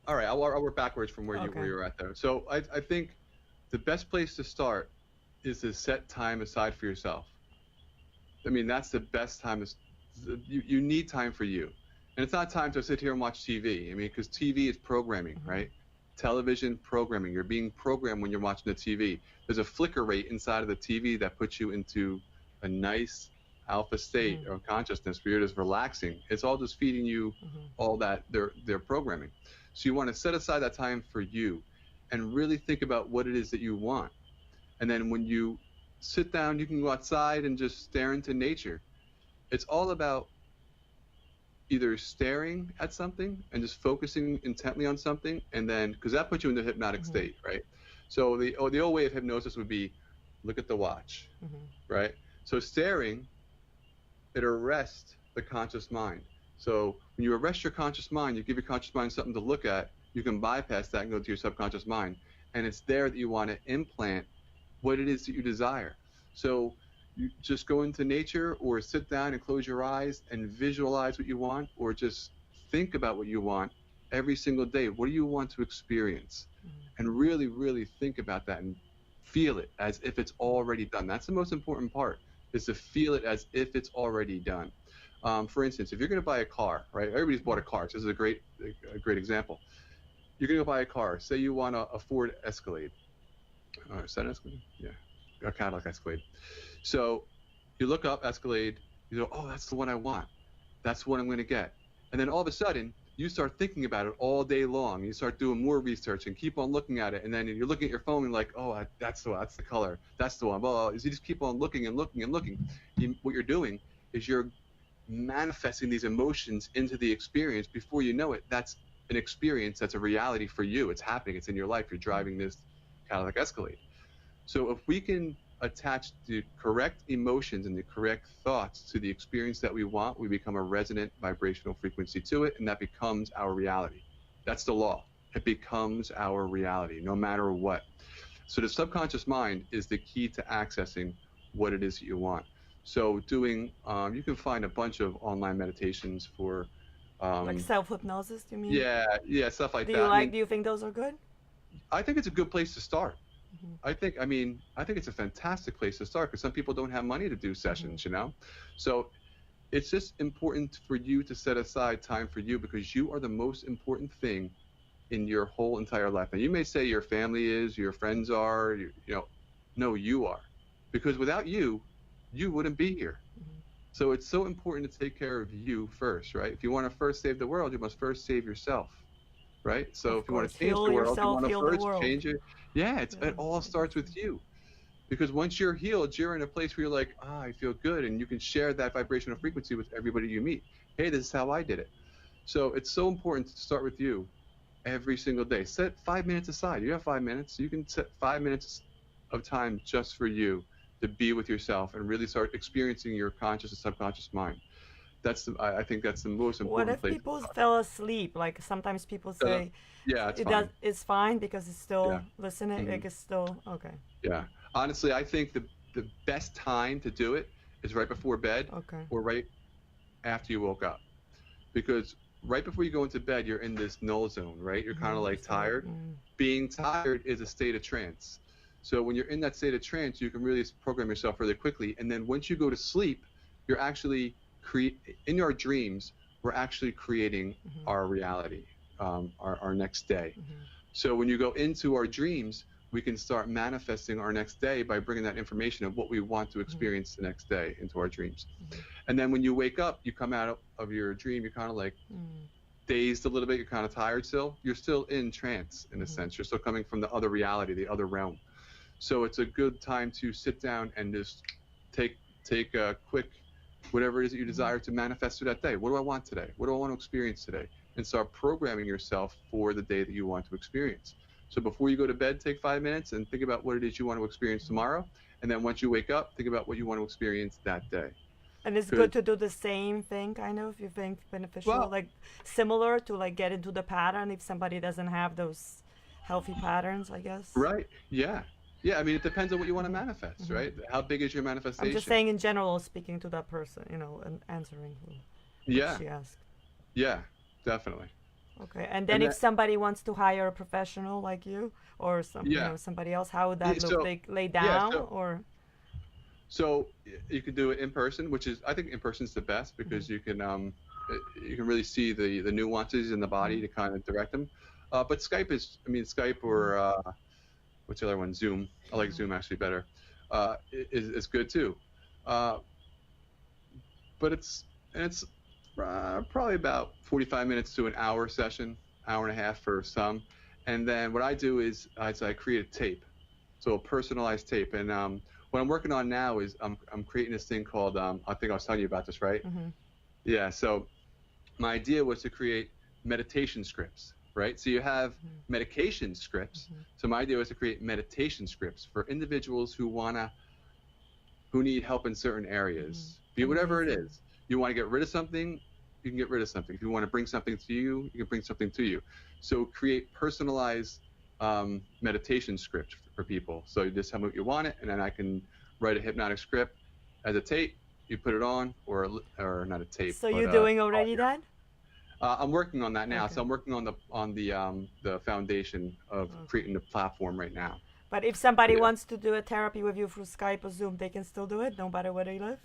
Speaker 2: all right. I'll work backwards from where
Speaker 1: Okay.
Speaker 2: you're at there. So I think the best place to start is to set time aside for yourself. I mean, that's the best time. You need time for you. And it's not time to sit here and watch TV. I mean, because TV is programming,
Speaker 1: Mm-hmm.
Speaker 2: right? Television programming. You're being programmed when you're watching the TV. There's a flicker rate inside of the TV that puts you into a nice alpha state
Speaker 1: Mm-hmm.
Speaker 2: of consciousness where you're just relaxing. It's all just feeding you
Speaker 1: Mm-hmm.
Speaker 2: all that they're programming. So you want to set aside that time for you and really think about what it is that you want. And then when you sit down, you can go outside and just stare into nature. It's all about either staring at something and just focusing intently on something, and then, because that puts you in the hypnotic
Speaker 1: Mm-hmm.
Speaker 2: state, right? So the old way of hypnosis would be look at the watch,
Speaker 1: Mm-hmm.
Speaker 2: right? So staring, it arrests the conscious mind. So when you arrest your conscious mind, you give your conscious mind something to look at, you can bypass that and go to your subconscious mind. And it's there that you want to implant what it is that you desire. So you just go into nature or sit down and close your eyes and visualize what you want, or just think about what you want every single day. What do you want to experience? And really, really think about that and feel it as if it's already done. That's the most important part, is to feel it as if it's already done. For instance, if you're going to buy a car, right? Everybody's bought a car. So this is a great example. You're going to go buy a car. Say you want a Ford Escalade. Is that an Escalade? Yeah, a Cadillac Escalade. So you look up Escalade. You go, oh, that's the one I want. That's what I'm going to get. And then all of a sudden, you start thinking about it all day long. You start doing more research and keep on looking at it. And then you're looking at your phone and like, oh, that's the one. That's the color. That's the one. Well, you just keep on looking and looking and looking. What you're doing is you're manifesting these emotions into the experience. Before you know it, that's an experience. That's a reality for you. It's happening. It's in your life. You're driving this Cadillac Escalade. So if we can attach the correct emotions and the correct thoughts to the experience that we want, we become a resonant vibrational frequency to it, and that becomes our reality. That's the law. It becomes our reality, no matter what. So the subconscious mind is the key to accessing what it is that you want. So doing, you can find a bunch of online meditations for,
Speaker 1: Like self-hypnosis, you mean?
Speaker 2: yeah, stuff like
Speaker 1: Do
Speaker 2: that.
Speaker 1: you
Speaker 2: I
Speaker 1: like?
Speaker 2: mean,
Speaker 1: Do you think those are good?
Speaker 2: I think it's a good place to start.
Speaker 1: Mm-hmm.
Speaker 2: I think it's a fantastic place to start, because some people don't have money to do sessions, you know? So it's just important for you to set aside time for you, because you are the most important thing in your whole entire life. Now, you may say your family is, your friends are, no, you are. Because without you, you wouldn't be here. So it's so important to take care of you first, right? If you want to first save the world, you must first save yourself, right? So
Speaker 1: Of
Speaker 2: if you want
Speaker 1: course,
Speaker 2: to change
Speaker 1: heal
Speaker 2: the world, you
Speaker 1: yourself,
Speaker 2: want to
Speaker 1: heal the
Speaker 2: first
Speaker 1: world.
Speaker 2: change it. Yeah, it all starts with you. Because once you're healed, you're in a place where you're like, I feel good. And you can share that vibrational frequency with everybody you meet. Hey, this is how I did it. So it's so important to start with you every single day. Set 5 minutes aside. You have 5 minutes. You can set 5 minutes of time just for you to be with yourself and really start experiencing your conscious and subconscious mind. I think that's the most
Speaker 1: What
Speaker 2: important
Speaker 1: if
Speaker 2: place
Speaker 1: people
Speaker 2: to start.
Speaker 1: fell asleep? Like sometimes people say,
Speaker 2: Yeah, it's
Speaker 1: it does.
Speaker 2: fine.
Speaker 1: It's fine because it's still
Speaker 2: Yeah.
Speaker 1: listening. Like it's still okay.
Speaker 2: Yeah. Honestly, I think the best time to do it is right before bed or right after you woke up. Because right before you go into bed, you're in this null zone, right? You're kind of like tired. Being tired is a state of trance. So when you're in that state of trance, you can really program yourself really quickly. And then once you go to sleep, you're actually in our dreams, we're actually creating our reality, our next day. So when you go into our dreams, we can start manifesting our next day by bringing that information of what we want to experience the next day into our dreams. And then when you wake up, you come out of your dream, you're kind of like dazed a little bit, you're kind of tired still. You're still in trance in a sense. You're still coming from the other reality, the other realm. So it's a good time to sit down and just take a quick, whatever it is that you desire to manifest for that day. What do I want today? What do I want to experience today? And start programming yourself for the day that you want to experience. So before you go to bed, take 5 minutes and think about what it is you want to experience tomorrow. And then once you wake up, think about what you want to experience that day.
Speaker 1: And it's good to do the same thing, kind of, you think beneficial, like similar to like get into the pattern if somebody doesn't have those healthy patterns, I guess.
Speaker 2: Right. Yeah. Yeah. I mean, it depends on what you want to manifest, right? How big is your manifestation?
Speaker 1: I'm just saying in general, speaking to that person, you know, and answering what she asked.
Speaker 2: Yeah, definitely.
Speaker 1: Okay. And then if somebody wants to hire a professional like you or you know, somebody else, how would that look? They lay down or?
Speaker 2: So you could do it in person, which is, I think in person is the best because you can really see the nuances in the body to kind of direct them. But Skype or what's the other one? Zoom. I like Zoom actually better. Is good too. But it's probably about 45 minutes to an hour session, hour and a half for some. And then what I do is I create a tape, so a personalized tape. And what I'm working on now is I'm creating this thing called, I think I was telling you about this, right? Yeah, so my idea was to create meditation scripts, right? So you have medication scripts. So my idea was to create meditation scripts for individuals who need help in certain areas, be whatever it is. You want to get rid of something, you can get rid of something. If you want to bring something to you, you can bring something to you. So create personalized meditation script for people. So you just tell me what you want it, and then I can write a hypnotic script as a tape. You put it on, or not a tape.
Speaker 1: So you're doing already that?
Speaker 2: I'm working on that now. So I'm working on the foundation of creating the platform right now.
Speaker 1: But if somebody wants to do a therapy with you through Skype or Zoom, they can still do it, no matter where they live?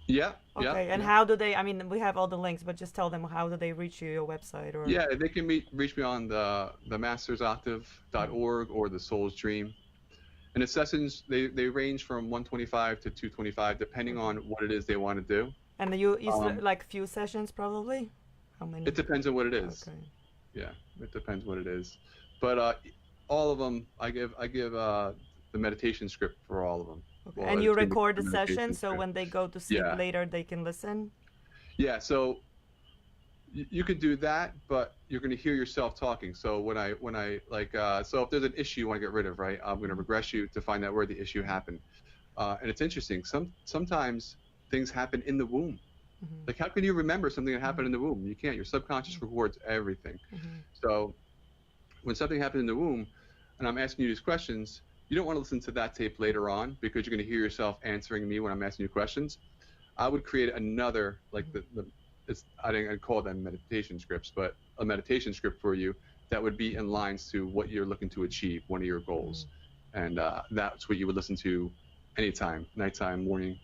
Speaker 2: Yeah.
Speaker 1: Okay. And how do they? I mean, we have all the links, but just tell them how do they reach you, your website, or?
Speaker 2: Yeah, they can reach me on the Masters Octave.org or the Soul's Dream. And the sessions they range from 125 to 225, depending on what it is they want to do.
Speaker 1: And you like few sessions probably? How many?
Speaker 2: It depends on what it is.
Speaker 1: Okay.
Speaker 2: Yeah, it depends what it is. But all of them, I give the meditation script for all of them.
Speaker 1: Okay. Well, and you record the session, so when they go to sleep later, they can listen?
Speaker 2: Yeah, so you could do that, but you're going to hear yourself talking. So when I so if there's an issue you want to get rid of, right, I'm going to regress you to find out where the issue happened. And it's interesting. Sometimes things happen in the womb. Like, how can you remember something that happened in the womb? You can't. Your subconscious records everything. So when something happened in the womb, and I'm asking you these questions, you don't want to listen to that tape later on because you're going to hear yourself answering me when I'm asking you questions. I would create another, like I didn't call them meditation scripts, but a meditation script for you that would be in lines to what you're looking to achieve, one of your goals. And that's what you would listen to anytime, nighttime, morning,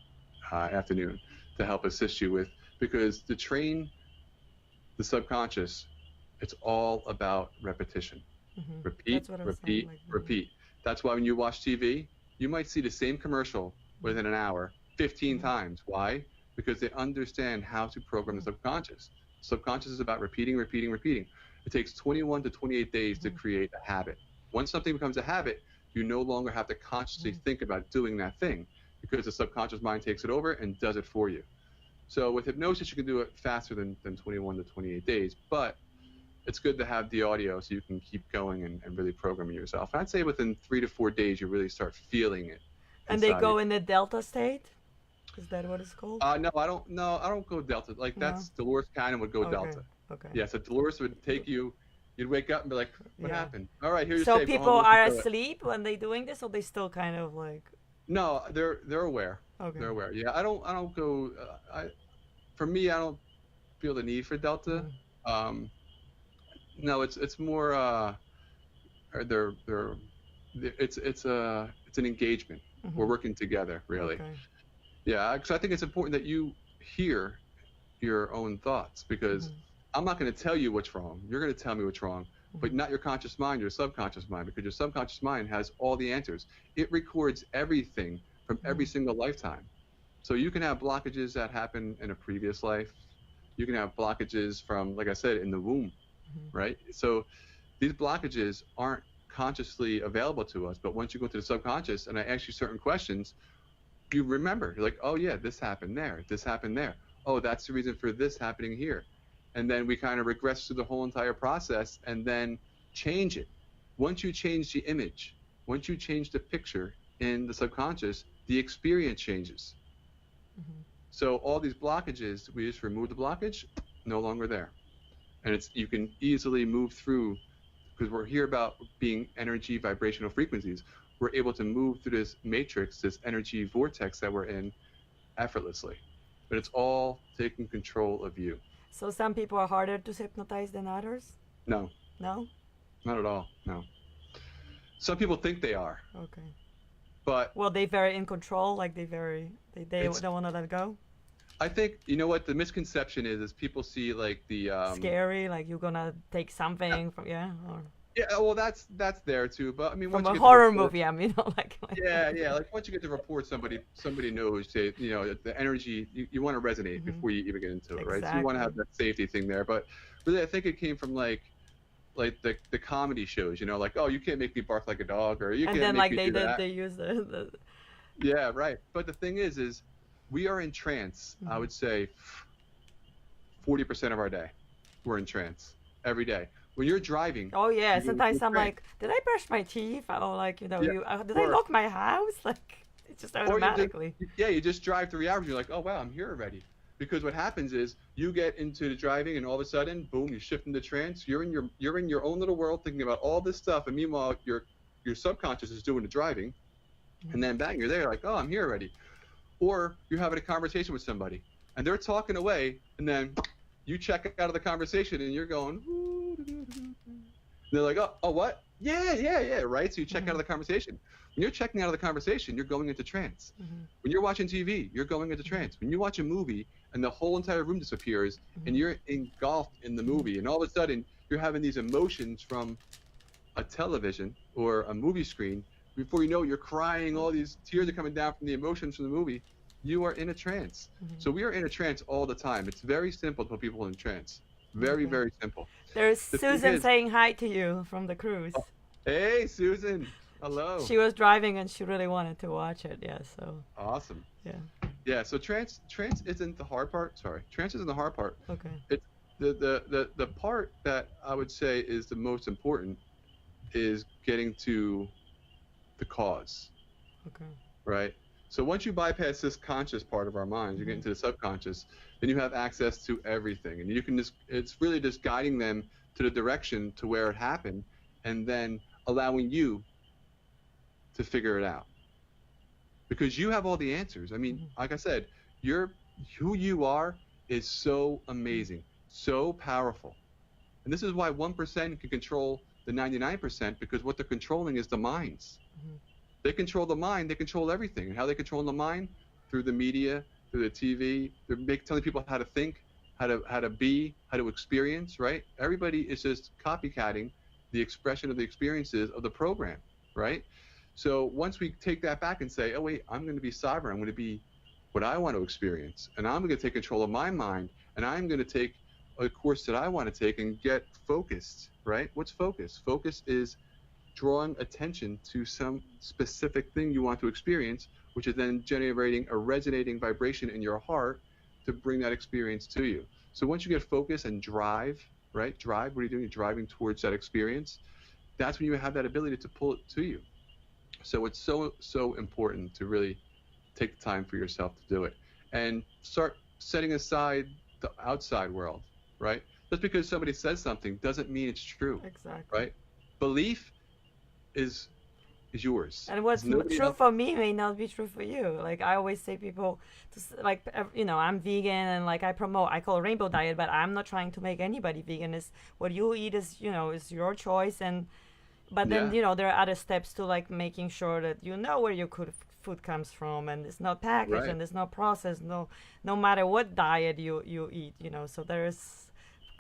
Speaker 2: afternoon, to help assist you with, because to train the subconscious, it's all about repetition. Repeat, repeat, repeat. That's why when you watch TV, you might see the same commercial within an hour, 15 times. Why? Because they understand how to program the subconscious. Subconscious is about repeating. It takes 21 to 28 days to create a habit. Once something becomes a habit, you no longer have to consciously think about doing that thing, because the subconscious mind takes it over and does it for you. So with hypnosis, you can do it faster than 21 to 28 days, but it's good to have the audio so you can keep going and really programming yourself. And I'd say within 3 to 4 days, you really start feeling it.
Speaker 1: And they go in the delta state? Is that what it's called?
Speaker 2: No, I don't go delta. Like that's Dolores Cannon would go delta.
Speaker 1: Okay.
Speaker 2: Yeah, so Dolores would take you, you'd wake up and be like, what happened? All right, here's your
Speaker 1: So
Speaker 2: tape.
Speaker 1: people are asleep when they're doing this, or they still kind of like?
Speaker 2: No, they're aware.
Speaker 1: Okay.
Speaker 2: They're aware. Yeah, I don't go. For me, I don't feel the need for delta. No, it's more. It's an engagement. We're working together, really.
Speaker 1: Okay.
Speaker 2: Yeah, because I think it's important that you hear your own thoughts, because I'm not going to tell you what's wrong. You're going to tell me what's wrong, but not your conscious mind, your subconscious mind, because your subconscious mind has all the answers. It records everything from every single lifetime. So you can have blockages that happen in a previous life. You can have blockages from, like I said, in the womb, right? So these blockages aren't consciously available to us, but once you go to the subconscious and I ask you certain questions, you remember. You're like, oh yeah, this happened there, this happened there. Oh, that's the reason for this happening here. And then we kind of regress through the whole entire process and then change it. Once you change the image, once you change the picture in the subconscious, the experience changes. So all these blockages, we just remove the blockage, no longer there. And you can easily move through, because we're here about being energy vibrational frequencies. We're able to move through this matrix, this energy vortex that we're in, effortlessly. But it's all taking control of you.
Speaker 1: So some people are harder to hypnotize than others?
Speaker 2: No.
Speaker 1: No?
Speaker 2: Not at all, no. Some people think they are.
Speaker 1: Okay.
Speaker 2: But
Speaker 1: well, they very in control, like they don't want to let go.
Speaker 2: I think, you know what the misconception is people see like the
Speaker 1: scary, like you're gonna take something from or...
Speaker 2: Yeah, well that's there too, but I mean
Speaker 1: from
Speaker 2: once
Speaker 1: a
Speaker 2: you get
Speaker 1: horror
Speaker 2: report,
Speaker 1: movie, I mean, like
Speaker 2: like once you get the report, somebody knows, the energy you want to resonate before you even get into it, right? So you want to have that safety thing there, but really I think it came from like the comedy shows, like, oh, you can't make me bark like a dog, or you can't make me do that.
Speaker 1: They use the
Speaker 2: yeah, right. But the thing is we are in trance. I would say 40% of our day we're in trance every day. When you're driving,
Speaker 1: oh yeah, sometimes I'm like, did I brush my teeth? Or like, did I lock my house? Like, it's just automatically.
Speaker 2: You just drive 3 hours. You're like, oh wow, I'm here already. Because what happens is you get into the driving, and all of a sudden, boom, you shift into trance. You're in your own little world, thinking about all this stuff, and meanwhile, your subconscious is doing the driving, and then bang, you're there, like, oh, I'm here already. Or you're having a conversation with somebody, and they're talking away, and then you check out of the conversation, and you're going, and they're like, oh, what? Yeah, right? So you check out of the conversation. When you're checking out of the conversation, you're going into trance. When you're watching TV, you're going into trance. When you watch a movie and the whole entire room disappears and you're engulfed in the movie, and all of a sudden you're having these emotions from a television or a movie screen, before you know it, you're crying, all these tears are coming down from the emotions from the movie, you are in a trance. So we are in a trance all the time. It's very simple to put people in trance. Very, very simple.
Speaker 1: There's Susan saying hi to you from the cruise.
Speaker 2: Oh, hey, Susan. Hello.
Speaker 1: She was driving and she really wanted to watch it. Yeah, so.
Speaker 2: Awesome.
Speaker 1: Yeah.
Speaker 2: So trance isn't the hard part. Sorry, trance isn't the hard part.
Speaker 1: Okay.
Speaker 2: It's the part that I would say is the most important is getting to the cause.
Speaker 1: Okay.
Speaker 2: Right. So once you bypass this conscious part of our minds, you get into the subconscious, then you have access to everything, and you can it's really just guiding them to the direction to where it happened, and then allowing you to figure it out, because you have all the answers. I mean, like I said, who you are is so amazing, so powerful, and this is why 1% can control the 99%, because what they're controlling is the minds. They control the mind, they control everything. And how they control the mind? Through the media, through the TV. They're telling people how to think, how to be, how to experience, right? Everybody is just copycatting the expression of the experiences of the program, right? So once we take that back and say, oh wait, I'm going to be sovereign, I'm going to be what I want to experience, and I'm going to take control of my mind, and I'm going to take a course that I want to take and get focused, right? What's focus? Focus is drawing attention to some specific thing you want to experience, which is then generating a resonating vibration in your heart to bring that experience to you. So once you get focus and drive, right? Drive, what are you doing? You're driving towards that experience. That's when you have that ability to pull it to you. So it's so important to really take the time for yourself to do it and start setting aside the outside world, right? Just because somebody says something doesn't mean it's true.
Speaker 1: Exactly.
Speaker 2: Right? Belief is yours.
Speaker 1: And what's true for me may not be true for you. Like I always say, people, like, you know, I'm vegan and like I call rainbow diet, but I'm not trying to make anybody vegan. Is what you eat is, you know, is your choice. But then, you know, there are other steps to like making sure that you know where your food comes from, and it's not packaged and it's not processed. No matter what diet you eat, you know. So there's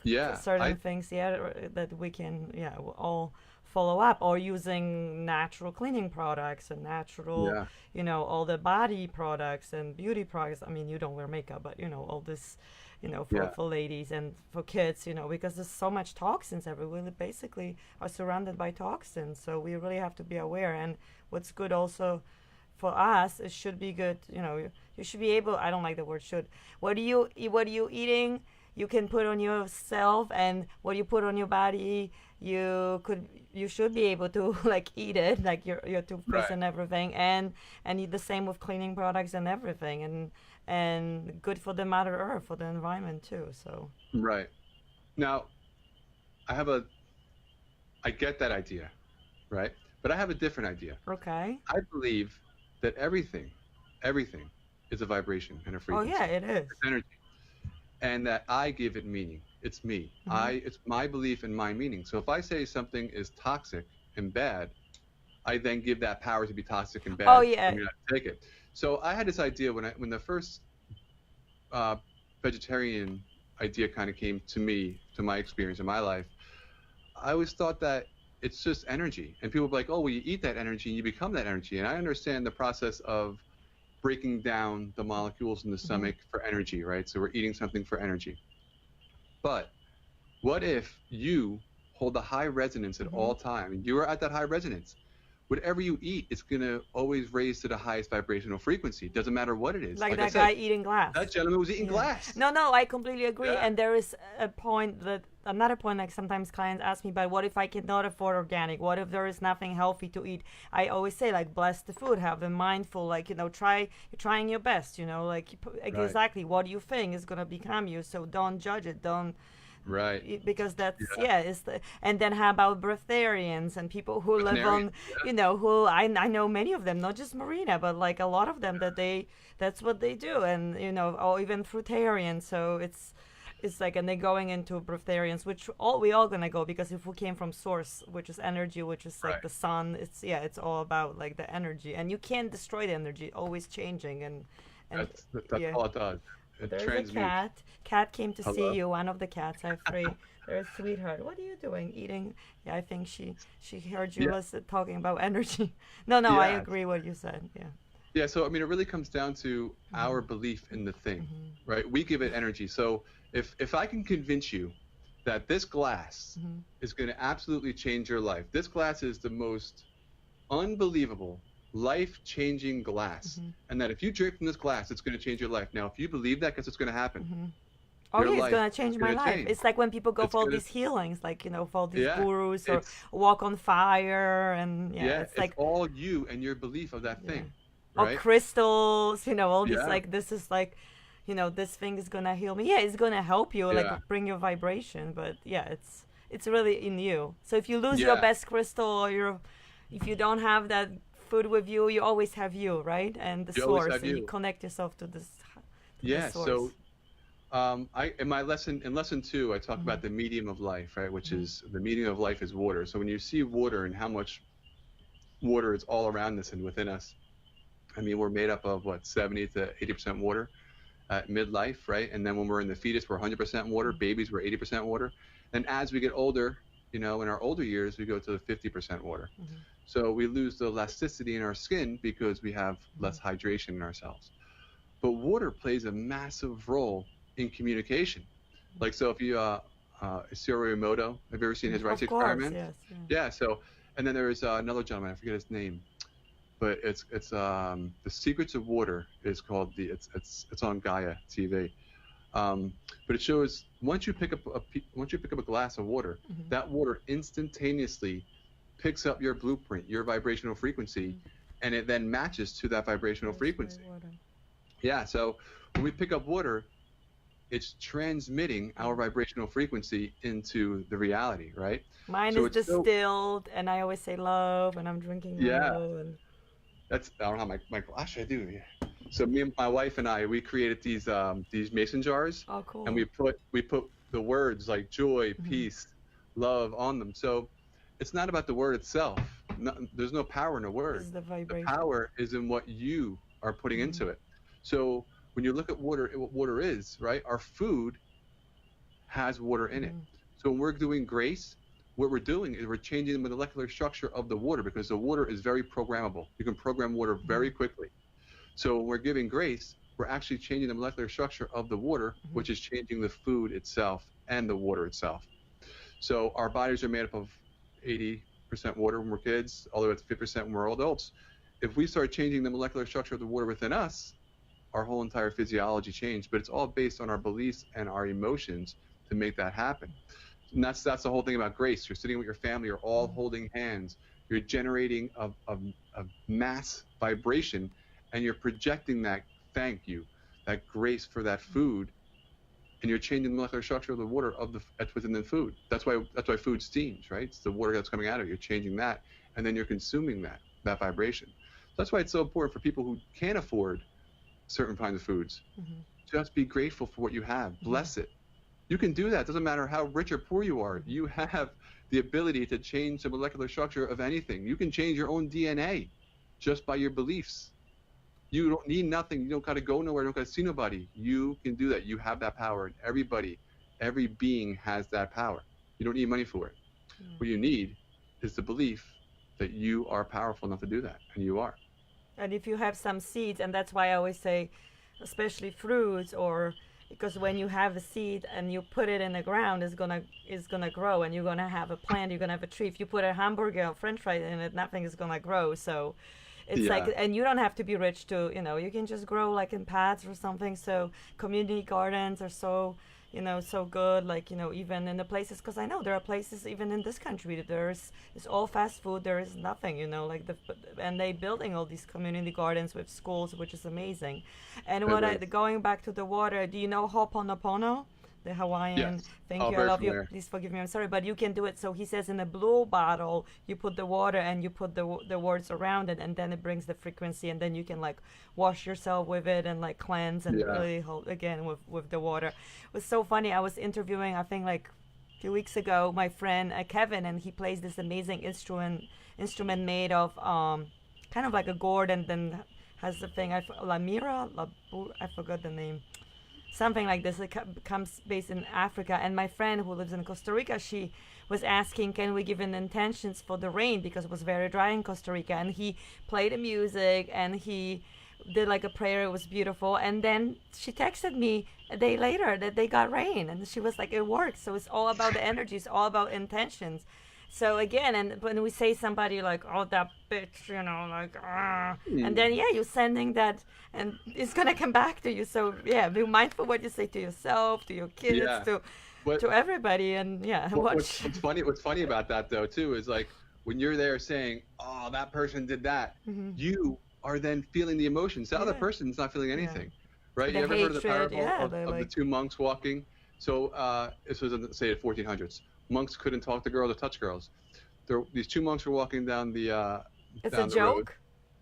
Speaker 1: certain things that we can all follow up, or using natural cleaning products and natural, you know, all the body products and beauty products. I mean, you don't wear makeup, but you know, all this, you know, for ladies and for kids, you know, because there's so much toxins everywhere. We basically are surrounded by toxins, so we really have to be aware. And what's good also for us, it should be good, you know, you should be able, I don't like the word should, what are you eating, you can put on yourself, and what you put on your body, you should be able to like eat it, like your toothpaste and everything, and the same with cleaning products and everything, and good for the Mother Earth, for the environment too. So
Speaker 2: now I get that idea, right? But I have a different idea.
Speaker 1: Okay.
Speaker 2: I believe that everything is a vibration and a frequency.
Speaker 1: Oh yeah, it is.
Speaker 2: It's energy. And that I give it meaning. It's me. It's my belief and my meaning. So if I say something is toxic and bad, I then give that power to be toxic and bad.
Speaker 1: Oh yeah.
Speaker 2: I'm gonna take it. So I had this idea when the first vegetarian idea kind of came to me, to my experience in my life. I always thought that it's just energy, and people were like, "Oh, well, you eat that energy and you become that energy." And I understand the process of breaking down the molecules in the stomach for energy, right? So we're eating something for energy. But what if you hold a high resonance at all time? You are at that high resonance. Whatever you eat, it's going to always raise to the highest vibrational frequency. Doesn't matter what it is.
Speaker 1: Like that guy eating glass.
Speaker 2: That gentleman was eating glass.
Speaker 1: No, I completely agree. Yeah. And there is another point, like sometimes clients ask me, but what if I cannot afford organic? What if there is nothing healthy to eat? I always say, like, bless the food, have them mindful, like, you know, you're trying your best, you know, like exactly what you think is going to become you. So don't judge it. Don't. Because that's and then how about breatharians and people who live on, you know, who I know many of them, not just Marina, but like a lot of them that's what they do, and you know, or even fruitarians. So it's like, and they're going into breatharians, which we all gonna go, because if we came from source, which is energy, which is like the sun, it's all about like the energy, and you can't destroy the energy, always changing, and
Speaker 2: that's all it does.
Speaker 1: There's a cat. Cat came to see you. One of the cats. I have three. There's sweetheart. What are you doing? Eating? Yeah, I think she heard you talking about energy. No, I agree what you said.
Speaker 2: Yeah. So I mean, it really comes down to our belief in the thing, right? We give it energy. So if I can convince you that this glass is going to absolutely change your life, this glass is the most unbelievable, life-changing glass, and that if you drink from this glass, it's going to change your life. Now, if you believe that, guess what's going to happen?
Speaker 1: Oh yeah, it's going to change my life. It's like when people go for all these healings, like, you know, for all these gurus, or walk on fire, and it's like
Speaker 2: all you and your belief of that thing, right?
Speaker 1: Or crystals, you know, all these, like, this is like, you know, this thing is going to heal me. Yeah, it's going to help you, like, bring your vibration, but it's really in you. So if you lose your best crystal, or if you don't have that food with you, you always have you, right? And the source, and you connect yourself to this. The source.
Speaker 2: So in lesson 2, I talk about the medium of life, right? Which is, the medium of life is water. So when you see water and how much water is all around us and within us, I mean, we're made up of 70 to 80% water at midlife, right? And then when we're in the fetus, we're 100% water. Babies, we're 80% water. And as we get older, you know, in our older years, we go to 50% water. So we lose the elasticity in our skin because we have less hydration in ourselves. But water plays a massive role in communication. Like, so if you, Ishiro Emoto, have you ever seen his rice
Speaker 1: Of course,
Speaker 2: experiment?
Speaker 1: yes.
Speaker 2: Yeah, so, and then there's another gentleman, I forget his name, but it's The Secrets of Water is called it's on Gaia TV. But it shows once you pick up a glass of water, that water instantaneously picks up your blueprint, your vibrational frequency, and it then matches to that vibrational frequency. Yeah, so when we pick up water, it's transmitting our vibrational frequency into the reality, right?
Speaker 1: Mine
Speaker 2: So
Speaker 1: is distilled, and I always say love, and I'm drinking love. And
Speaker 2: I don't have my glass. I do. Yeah. So me and my wife and I, we created these mason jars.
Speaker 1: Oh, cool.
Speaker 2: And we put the words like joy, peace, love on them. So it's not about the word itself. There's no power in a word.
Speaker 1: It's the vibration.
Speaker 2: The power is in what you are putting into it. So when you look at water, what water is, right? Our food has water in it. So when we're doing grace, what we're doing is we're changing the molecular structure of the water, because the water is very programmable. You can program water very quickly. So when we're giving grace, we're actually changing the molecular structure of the water, which is changing the food itself and the water itself. So our bodies are made up of 80% water when we're kids, all the way up to 50% when we're adults. If we start changing the molecular structure of the water within us, our whole entire physiology changed. But it's all based on our beliefs and our emotions to make that happen. And that's the whole thing about grace. You're sitting with your family, you're all holding hands, you're generating a mass vibration, and you're projecting that thank you, that grace for that food, and you're changing the molecular structure of the water that's within the food. That's why food steams, right? It's the water that's coming out of it. You're changing that, and then you're consuming that vibration. That's why it's so important for people who can't afford certain kinds of foods. Just be grateful for what you have. Bless it. You can do that. It doesn't matter how rich or poor you are. You have the ability to change the molecular structure of anything. You can change your own DNA just by your beliefs. You don't need nothing. You don't got to go nowhere. You don't got to see nobody. You can do that. You have that power. And every being has that power. You don't need money for it. What you need is the belief that you are powerful enough to do that. And you are.
Speaker 1: And if you have some seeds, and that's why I always say, especially fruits, or because when you have a seed and you put it in the ground, it's gonna grow, and you're gonna have a plant, you're gonna have a tree. If you put a hamburger or French fries in it, nothing is gonna grow. So it's like, and you don't have to be rich to, you can just grow like in pots or something. So community gardens are so, so good. Like, even in the places, because I know there are places even in this country that it's all fast food. There is nothing, like and they building all these community gardens with schools, which is amazing. And going back to the water, do you know Ho'oponopono? The Hawaiian, thank you, I love you, please forgive me, I'm sorry, but you can do it. So he says in a blue bottle, you put the water and you put the words around it, and then it brings the frequency, and then you can like wash yourself with it and like cleanse and really hold again with the water. It was so funny. I was interviewing, I think like a few weeks ago, my friend Kevin, and he plays this amazing instrument made of kind of like a gourd, and then has the thing, I forgot the name. Something like this. It comes based in Africa. And my friend who lives in Costa Rica, she was asking, can we give an intentions for the rain, because it was very dry in Costa Rica. And he played the music and he did like a prayer. It was beautiful. And then she texted me a day later that they got rain, and she was like, it worked. So it's all about the energy. It's all about intentions. So again, and when we say somebody like, oh, that bitch, like, and then, you're sending that, and it's going to come back to you. So, be mindful what you say to yourself, to your kids, to everybody. And,
Speaker 2: what's funny about that, though, too, is like when you're there saying, oh, that person did that, you are then feeling the emotions. The other person's not feeling anything, right?
Speaker 1: The
Speaker 2: you ever heard of the parable of
Speaker 1: like
Speaker 2: the two monks walking? So this was, say, the 1400s. Monks couldn't talk to girls or touch girls. These two monks were walking down the
Speaker 1: it's
Speaker 2: down
Speaker 1: a
Speaker 2: the
Speaker 1: joke?
Speaker 2: road.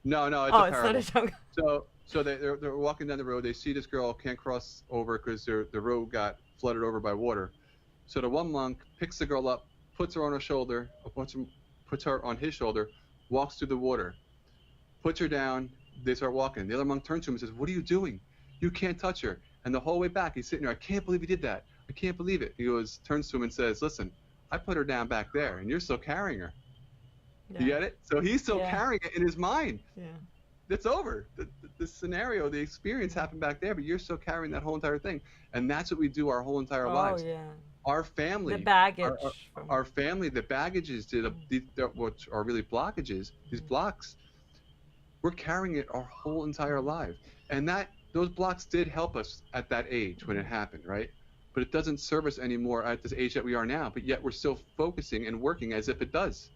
Speaker 2: No, it's a parable.
Speaker 1: It's not a joke.
Speaker 2: So they're walking down the road. They see this girl can't cross over because the road got flooded over by water. So the one monk picks the girl up, puts her on her shoulder, puts her on his shoulder, walks through the water, puts her down. They start walking. The other monk turns to him and says, "What are you doing? You can't touch her." And the whole way back, he's sitting there. I can't believe he did that. I can't believe it. He turns to him and says, "Listen, I put her down back there, and you're still carrying her." You get it? So he's still carrying it in his mind. it's over. The scenario, the experience happened back there, but you're still carrying that whole entire thing. And that's what we do our whole entire
Speaker 1: Oh
Speaker 2: lives.
Speaker 1: yeah.
Speaker 2: Our family,
Speaker 1: The baggage.
Speaker 2: our family, the baggages to which are really blockages, these blocks, we're carrying it our whole entire life. And those blocks did help us at that age when it happened, right? But it doesn't serve us anymore at this age that we are now, but yet we're still focusing and working as if it does.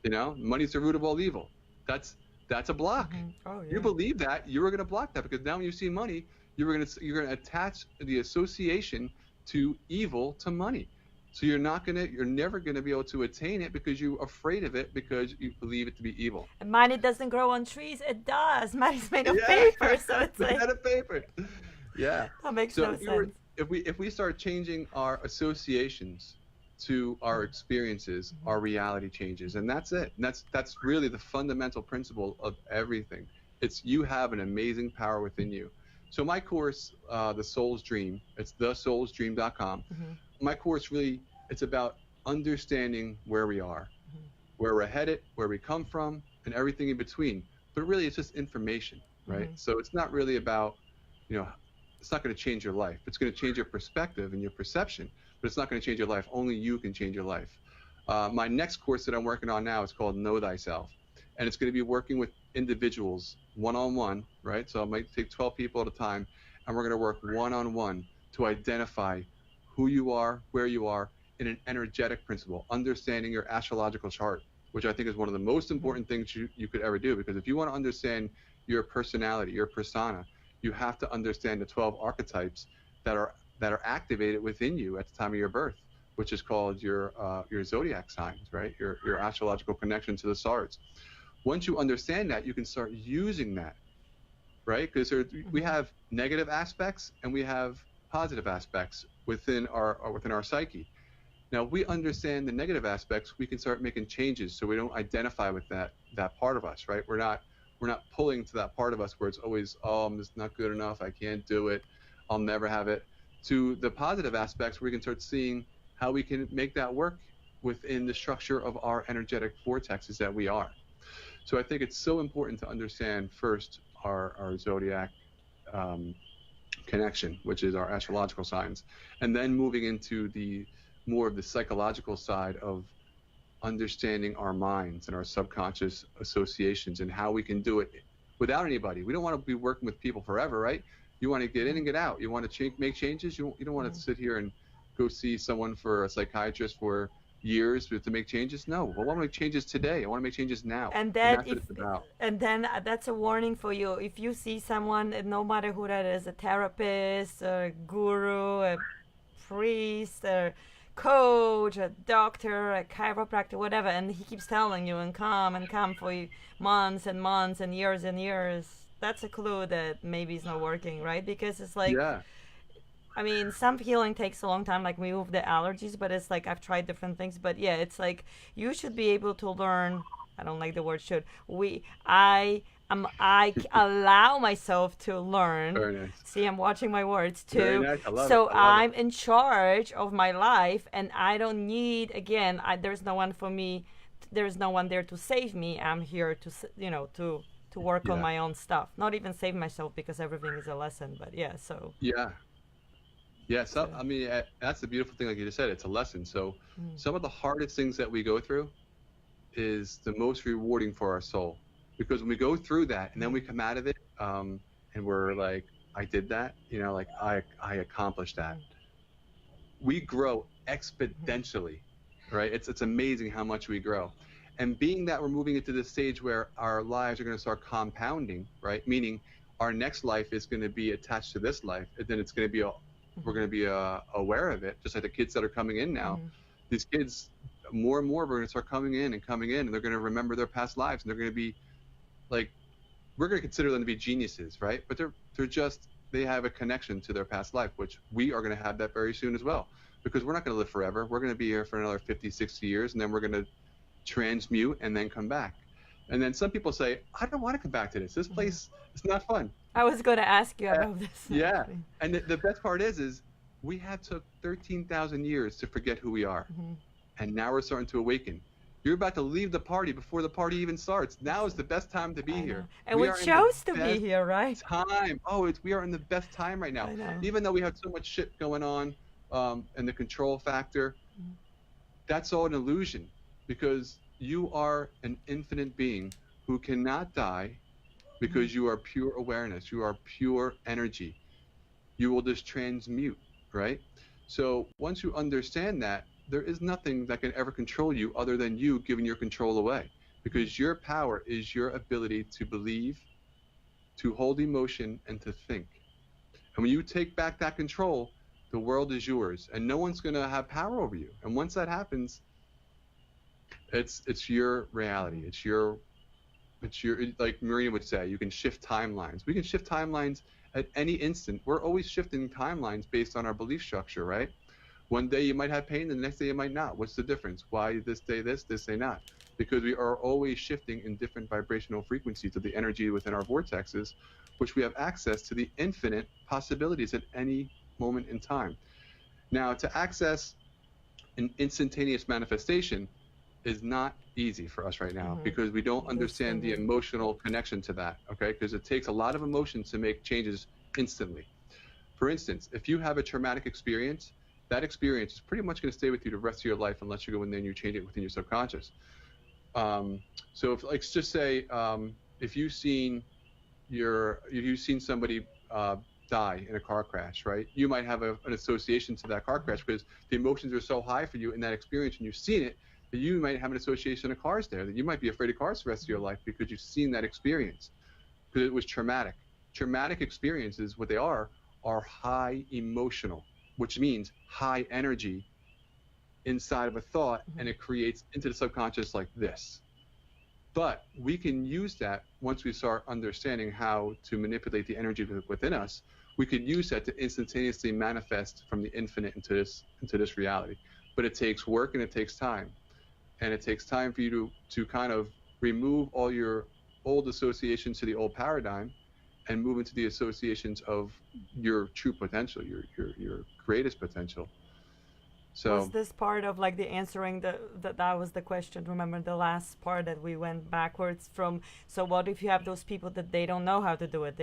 Speaker 2: You know, money's the root of all evil. That's a block.
Speaker 1: Oh, yeah.
Speaker 2: You believe that, you were going to block that, because now when you see money, you're going to attach the association to evil to money. So you're never going to be able to attain it because you're afraid of it, because you believe it to be evil.
Speaker 1: And money doesn't grow on trees. It does. Money's made of paper, so it's like
Speaker 2: made of paper. Yeah.
Speaker 1: That makes no sense.
Speaker 2: If we start changing our associations to our experiences, our reality changes, and that's it. And that's really the fundamental principle of everything. It's you have an amazing power within you. So my course, The Soul's Dream, it's thesoulsdream.com. My course really, it's about understanding where we are, where we're headed, where we come from, and everything in between. But really, it's just information, right? So it's not really about, it's not going to change your life. It's going to change your perspective and your perception, but it's not going to change your life. Only you can change your life. My next course that I'm working on now is called Know Thyself. And it's going to be working with individuals one-on-one, right? So I might take 12 people at a time, and we're going to work one-on-one to identify who you are, where you are, in an energetic principle, understanding your astrological chart, which I think is one of the most important things you could ever do. Because if you want to understand your personality, your persona, you have to understand the 12 archetypes that are activated within you at the time of your birth, which is called your zodiac signs, right? Your astrological connection to the stars. Once you understand that, you can start using that, right? Because we have negative aspects and we have positive aspects within our psyche. Now, if we understand the negative aspects, we can start making changes so we don't identify with that part of us, right? We're not pulling to that part of us where it's always, oh, I'm just not good enough, I can't do it, I'll never have it, to the positive aspects where we can start seeing how we can make that work within the structure of our energetic vortexes that we are. So I think it's so important to understand first our zodiac connection, which is our astrological signs, and then moving into the more of the psychological side of understanding our minds and our subconscious associations and how we can do it without anybody. We don't want to be working with people forever, right? You want to get in and get out. You want to make changes. You don't want to sit here and go see someone for a psychiatrist for years to make changes. No, I want to make changes today. I want to make changes now.
Speaker 1: And then that's a warning for you. If you see someone, no matter who that is, a therapist, a guru, a priest, a coach, a doctor, a chiropractor, whatever, and he keeps telling you and come for months and months and years, that's a clue that maybe it's not working, right? Because it's like, I mean, some healing takes a long time, like we move the allergies, but it's like I've tried different things. But yeah, it's like you should be able to learn. I don't like the word should. I allow myself to learn. Very nice. See, I'm watching my words too.
Speaker 2: Very nice. I love
Speaker 1: so
Speaker 2: it. I love
Speaker 1: I'm in charge of my life, and I don't need, again, there's no one for me. There's no one there to save me. I'm here to work on my own stuff. Not even save myself, because everything is a lesson. But so.
Speaker 2: Yeah, so I mean, that's the beautiful thing, like you just said, it's a lesson. So some of the hardest things that we go through is the most rewarding for our soul, because when we go through that and then we come out of it and we're like, I did that, like I accomplished that. We grow exponentially, right? It's amazing how much we grow. And being that we're moving into this stage where our lives are going to start compounding, right? Meaning our next life is going to be attached to this life, and then it's going to be we're going to be aware of it, just like the kids that are coming in now. These kids, more and more, we're going to start coming in, and they're going to remember their past lives, and they're going to be like, we're going to consider them to be geniuses, right? But they have a connection to their past life, which we are going to have that very soon as well, because we're not going to live forever. We're going to be here for another 50, 60 years, and then we're going to transmute and then come back. And then some people say, I don't want to come back to this. This place is not fun.
Speaker 1: I was going to ask you about this.
Speaker 2: Yeah. And the best part is we took 13,000 years to forget who we are. And now we're starting to awaken, You're about to leave the party before the party even starts. Now is the best time to be here.
Speaker 1: And we chose to be here, right?
Speaker 2: Time. Oh, we are in the best time right now. Even though we have so much shit going on, and the control factor, that's all an illusion, because you are an infinite being who cannot die, because you are pure awareness. You are pure energy. You will just transmute, right? So once you understand that, there is nothing that can ever control you other than you giving your control away, because your power is your ability to believe, to hold emotion, and to think. And when you take back that control, the world is yours, and no one's going to have power over you. And once that happens, it's your reality. It's your, like Marina would say, you can shift timelines. We can shift timelines at any instant. We're always shifting timelines based on our belief structure, right? One day you might have pain, the next day you might not. What's the difference? Why this day this day not? Because we are always shifting in different vibrational frequencies of the energy within our vortexes, which we have access to the infinite possibilities at any moment in time. Now, to access an instantaneous manifestation is not easy for us right now, because we don't understand the emotional connection to that, okay? Because it takes a lot of emotions to make changes instantly. For instance, if you have a traumatic experience, that experience is pretty much going to stay with you the rest of your life unless you go in there and you change it within your subconscious. So if, like, just say, if you've seen somebody die in a car crash, right? You might have an association to that car crash because the emotions are so high for you in that experience, and you've seen it, that you might have an association of cars there, that you might be afraid of cars the rest of your life because you've seen that experience, because it was traumatic. Traumatic experiences, what they are high emotional, which means high energy inside of a thought, and it creates into the subconscious like this. But we can use that once we start understanding how to manipulate the energy within us. We could use that to instantaneously manifest from the infinite into this reality. But it takes work and it takes time. And it takes time for you to kind of remove all your old associations to the old paradigm and move into the associations of your true potential, your greatest potential. So
Speaker 1: was this part of like the answering that was the question? Remember the last part that we went backwards from? So what if you have those people that they don't know how to do it?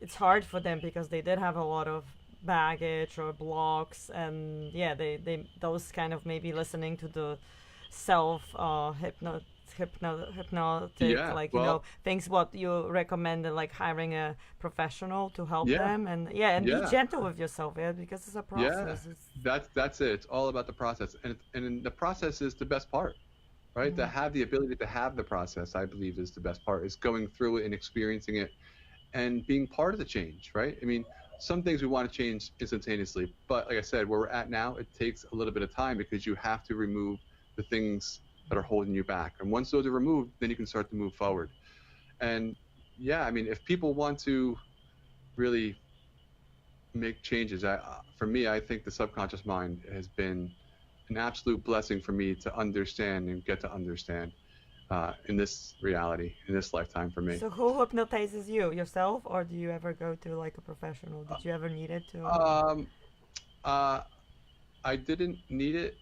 Speaker 1: It's hard for them because they did have a lot of baggage or blocks, and yeah, they those kind of maybe listening to the self hypnotic, like, you know, things what you recommend, like hiring a professional to help them, and be gentle with yourself, because it's a process.
Speaker 2: That's it. It's all about the process, and the process is the best part, right? To have the ability to have the process, I believe, is the best part, is going through it and experiencing it and being part of the change, right? I mean, some things we want to change instantaneously, but like I said, where we're at now, it takes a little bit of time, because you have to remove the things that are holding you back. And once those are removed, then you can start to move forward. And yeah, I mean, if people want to really make changes, for me, I think the subconscious mind has been an absolute blessing for me to understand and get to understand in this reality, in this lifetime for me.
Speaker 1: So who hypnotizes you? Yourself, or do you ever go to like a professional? Did you ever need it to?
Speaker 2: I didn't need it.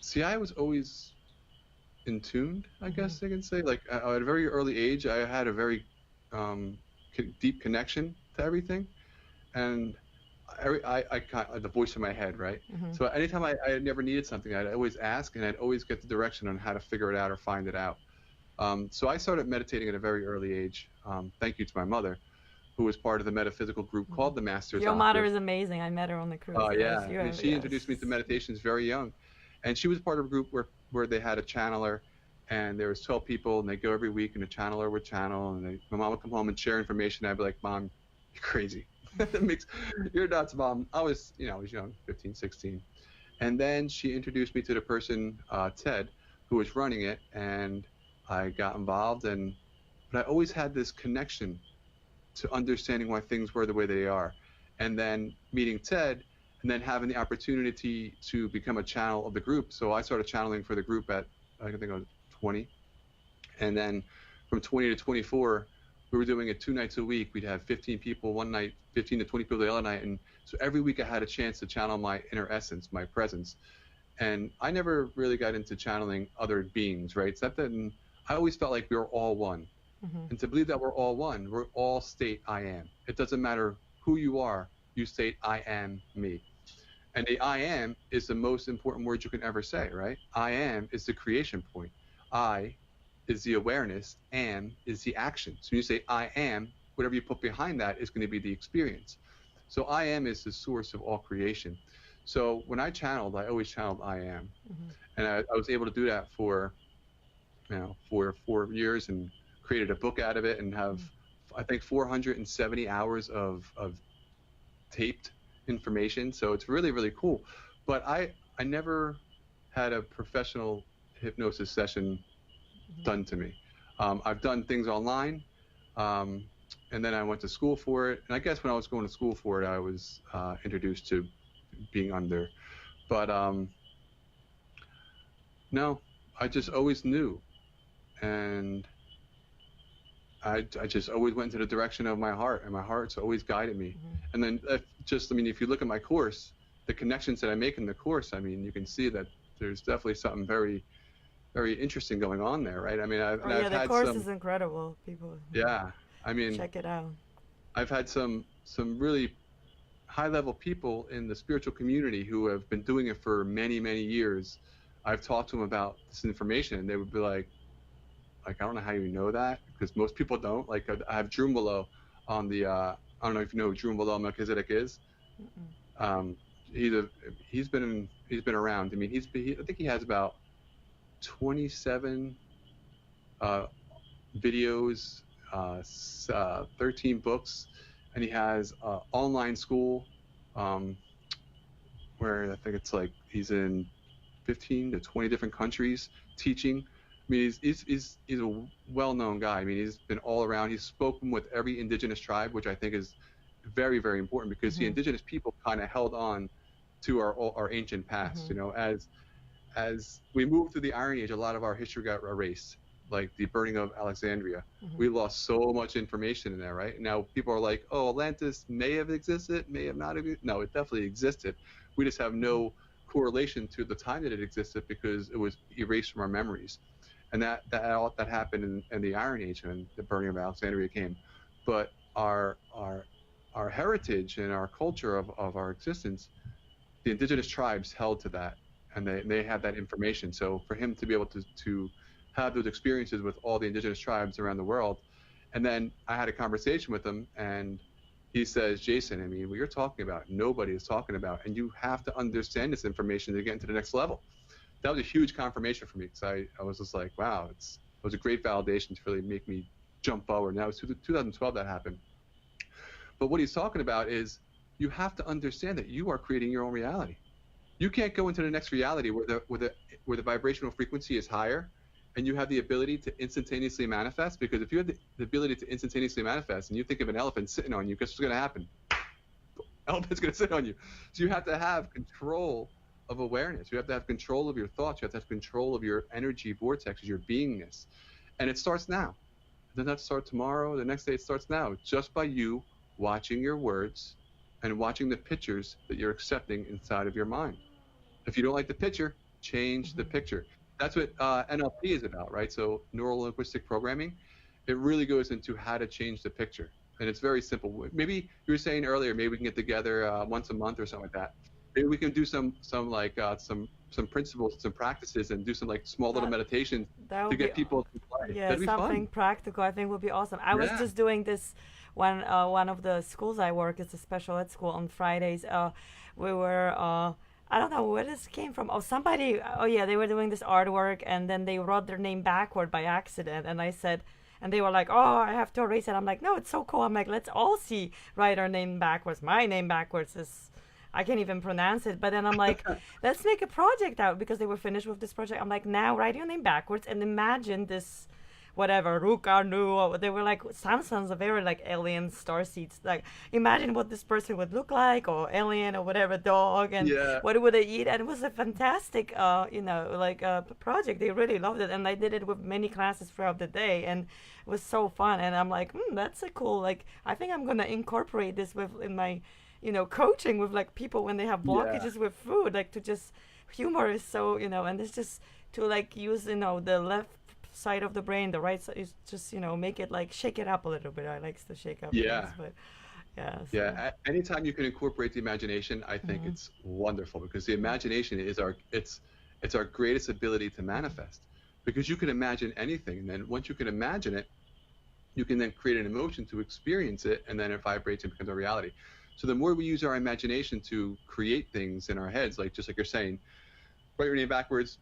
Speaker 2: See, I was always in tune, I guess I can say. Like at a very early age, I had a very deep connection to everything, and I the voice in my head, right? So anytime I never needed something, I'd always ask, and I'd always get the direction on how to figure it out or find it out. So I started meditating at a very early age. Thank you to my mother, who was part of the metaphysical group called the Masters Octave.
Speaker 1: Your mother is amazing. I met her on the cruise.
Speaker 2: Oh yeah, she introduced me to meditations very young. And she was part of a group where they had a channeler, and there was 12 people, and they go every week, and the channeler would channel, and my mom would come home and share information. I'd be like, Mom, you're crazy. You're nuts, Mom. I was young, 15, 16. And then she introduced me to the person, Ted, who was running it, and I got involved. But I always had this connection to understanding why things were the way they are. And then meeting Ted, and then having the opportunity to become a channel of the group. So I started channeling for the group at, I think I was 20. And then from 20 to 24, we were doing it 2 nights a week. We'd have 15 people one night, 15 to 20 people the other night. And so every week I had a chance to channel my inner essence, my presence. And I never really got into channeling other beings, right? Except that I always felt like we were all one. And to believe that we're all one, we're all state I am. It doesn't matter who you are, you state I am me. And the I am is the most important word you can ever say, right? I am is the creation point. I is the awareness, am is the action. So when you say I am, whatever you put behind that is going to be the experience. So I am is the source of all creation. So when I channeled, I always channeled I am. And I was able to do that for 4 years and created a book out of it and have, I think, 470 hours of taped information. So it's really, really cool. But I never had a professional hypnosis session done to me. I've done things online, and then I went to school for it. And I guess when I was going to school for it, I was introduced to being under. But no, I just always knew. And I just always went into the direction of my heart, and my heart's always guided me. And then if you look at my course, the connections that I make in the course, I mean, you can see that there's definitely something very, very interesting going on there, right? I mean, I've
Speaker 1: the
Speaker 2: had
Speaker 1: course is incredible, people.
Speaker 2: Yeah, I mean,
Speaker 1: check it out.
Speaker 2: I've had some really high-level people in the spiritual community who have been doing it for many, many years. I've talked to them about this information, and they would be like, I don't know how you know that, because most people don't. Like, I have Drumbelow on the, I don't know if you know who Drumbelow Melchizedek is. He's been around. I mean, I think he has about 27 videos, 13 books, and he has an online school where I think it's like he's in 15 to 20 different countries teaching. I mean, he's a well-known guy. I mean, he's been all around. He's spoken with every indigenous tribe, which I think is very, very important, because the indigenous people kind of held on to our ancient past. You know, as we moved through the Iron Age, a lot of our history got erased, like the burning of Alexandria. We lost so much information in there, right? Now people are like, oh, Atlantis may have existed, may have not existed. No, it definitely existed. We just have no correlation to the time that it existed because it was erased from our memories. And that happened in the Iron Age when the burning of Alexandria came. But our heritage and our culture of our existence, the indigenous tribes held to that, and they had that information. So for him to be able to have those experiences with all the indigenous tribes around the world, and then I had a conversation with him, and he says, Jason, I mean, what you're talking about, nobody is talking about, and you have to understand this information to get into the next level. That was a huge confirmation for me, because I was just like, wow, it was a great validation to really make me jump forward. And that was 2012 that happened. But what he's talking about is you have to understand that you are creating your own reality. You can't go into the next reality where the vibrational frequency is higher, and you have the ability to instantaneously manifest. Because if you have the ability to instantaneously manifest, and you think of an elephant sitting on you, guess what's going to happen? Elephant's going to sit on you. So you have to have control of awareness. You have to have control of your thoughts. You have to have control of your energy vortexes, your beingness. And it starts now. It doesn't have to start tomorrow. The next day, it starts now. Just by you watching your words and watching the pictures that you're accepting inside of your mind. If you don't like the picture, change the picture. That's what NLP is about, right? So neuro-linguistic programming, it really goes into how to change the picture. And it's very simple. Maybe you were saying earlier, maybe we can get together once a month or something like that. Maybe we can do some principles, some practices, and do some like small little meditations to get people to play.
Speaker 1: Yeah, something practical I think would be awesome. I was just doing this one of the schools I work is a special ed school on Fridays. We were I don't know where this came from. They were doing this artwork, and then they wrote their name backward by accident, and I said, and they were like, oh, I have to erase it. I'm like, no, it's so cool. I'm like, let's all write our name backwards. My name backwards is, I can't even pronounce it. But then I'm like, let's make a project out, because they were finished with this project. I'm like, now write your name backwards and imagine this, whatever, Rukanu, or they were like, sounds very like alien starseeds. Like, imagine what this person would look like, or alien, or whatever, dog, and what would they eat? And it was a fantastic, project. They really loved it, and I did it with many classes throughout the day, and it was so fun. And I'm like, that's a cool. Like, I think I'm gonna incorporate this in my, coaching with like people when they have blockages with food, like to just humor is so, and it's just to like use, the left side of the brain, the right side is just, make it like shake it up a little bit. I likes to shake up things,
Speaker 2: Yeah.
Speaker 1: but yeah. So.
Speaker 2: Yeah. Anytime you can incorporate the imagination, I think it's wonderful, because the imagination is it's our greatest ability to manifest, because you can imagine anything. And then once you can imagine it, you can then create an emotion to experience it, and then it vibrates and becomes a reality. So the more we use our imagination to create things in our heads, like just like you're saying, write your name backwards,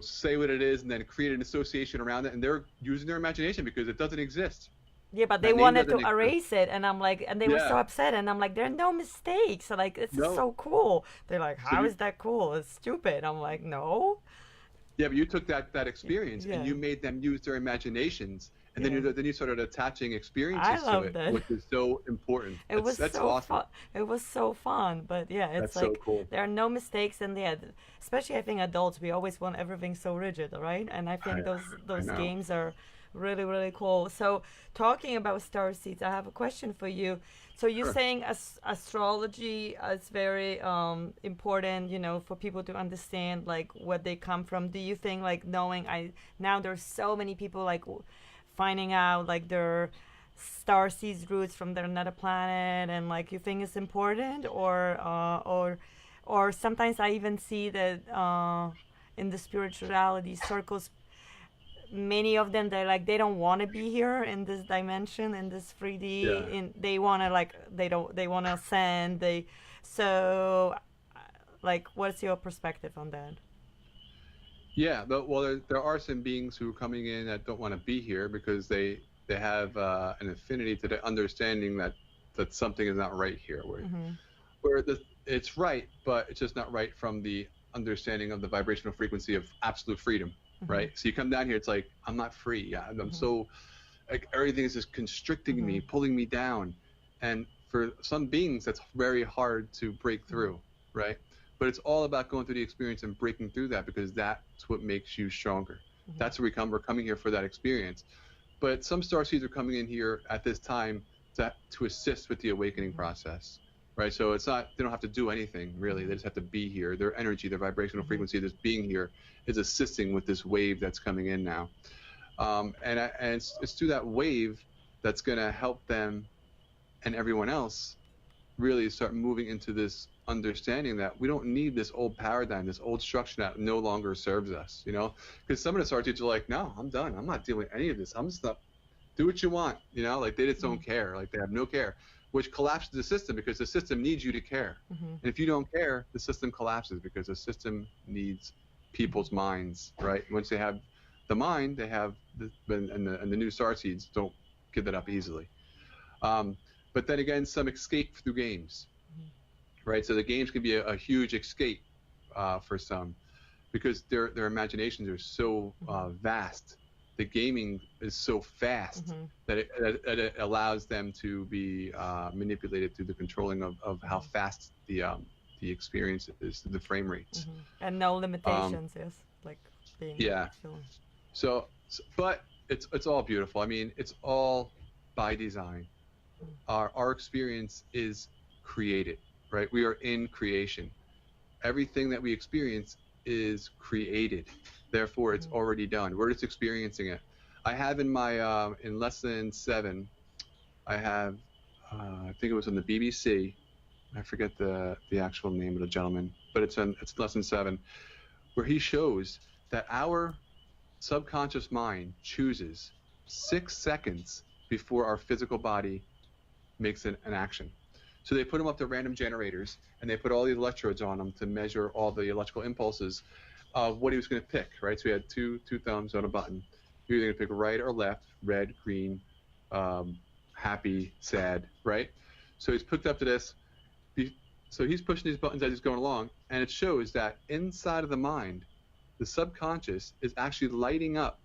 Speaker 2: say what it is, and then create an association around it. And they're using their imagination because it doesn't exist.
Speaker 1: Yeah, but they wanted to erase it, and I'm like, and they were so upset, and I'm like, there are no mistakes. So like, it's so cool. They're like, how is that cool? It's stupid. I'm like, no.
Speaker 2: Yeah, but you took that experience and you made them use their imaginations, and then you started attaching experiences to it, which is so important. That's so awesome.
Speaker 1: Fun. It was so fun, but yeah, it's
Speaker 2: that's
Speaker 1: like
Speaker 2: so cool.
Speaker 1: There are no mistakes, and especially I think adults, we always want everything so rigid, right? And I think those games are really, really cool. So talking about starseeds, I have a question for you. So you're saying astrology is very important, for people to understand like where they come from. Do you think like knowing now there's so many people like finding out like their starseeds roots from their another planet, and like you think it's important, or sometimes I even see that in the spirituality circles, many of them they don't want to be here in this dimension, in this 3D. They want to they want to ascend. So like, what's your perspective on that?
Speaker 2: Yeah, well, there are some beings who are coming in that don't want to be here because they have an affinity to the understanding that something is not right here, where it's right, but it's just not right from the understanding of the vibrational frequency of absolute freedom. Right. So you come down here, it's like, I'm not free. I'm so like, everything is just constricting me, pulling me down. And for some beings, that's very hard to break through. Right. But it's all about going through the experience and breaking through that, because that's what makes you stronger. That's where we're coming here for that experience. But some starseeds are coming in here at this time to assist with the awakening process. Right. So it's not, they don't have to do anything really. They just have to be here. Their energy, their vibrational frequency of just being here is assisting with this wave that's coming in now. And it's through that wave that's going to help them and everyone else really start moving into this understanding that we don't need this old paradigm, this old structure that no longer serves us, because some of the starseeds are like, no, I'm done. I'm not dealing with any of this. I'm just not, do what you want, like they just don't care. Like they have no care, which collapses the system, because the system needs you to care. And if you don't care, the system collapses, because the system needs people's minds, right? Once they have the mind, they have and the new starseeds don't give that up easily. But then again, some escape through games, right? So the games can be a huge escape for some, because their imaginations are so vast. The gaming is so fast that it allows them to be manipulated through the controlling of how fast the experience is, the frame rates.
Speaker 1: And no limitations, yes, like being
Speaker 2: So, but it's all beautiful. I mean, it's all by design. Our experience is created, right? We are in creation. Everything that we experience is created. Therefore, it's already done. We're just experiencing it. I have in my in lesson 7, I have I think it was on the BBC. I forget the actual name of the gentleman, but it's lesson 7, where he shows that our subconscious mind chooses 6 seconds before our physical body makes an action. So they put them up to random generators, and they put all the electrodes on them to measure all the electrical impulses of what he was going to pick, right? So he had two thumbs on a button. You're either going to pick right or left, red, green, happy, sad, right? So he's hooked up to this. So he's pushing these buttons as he's going along, and it shows that inside of the mind, the subconscious is actually lighting up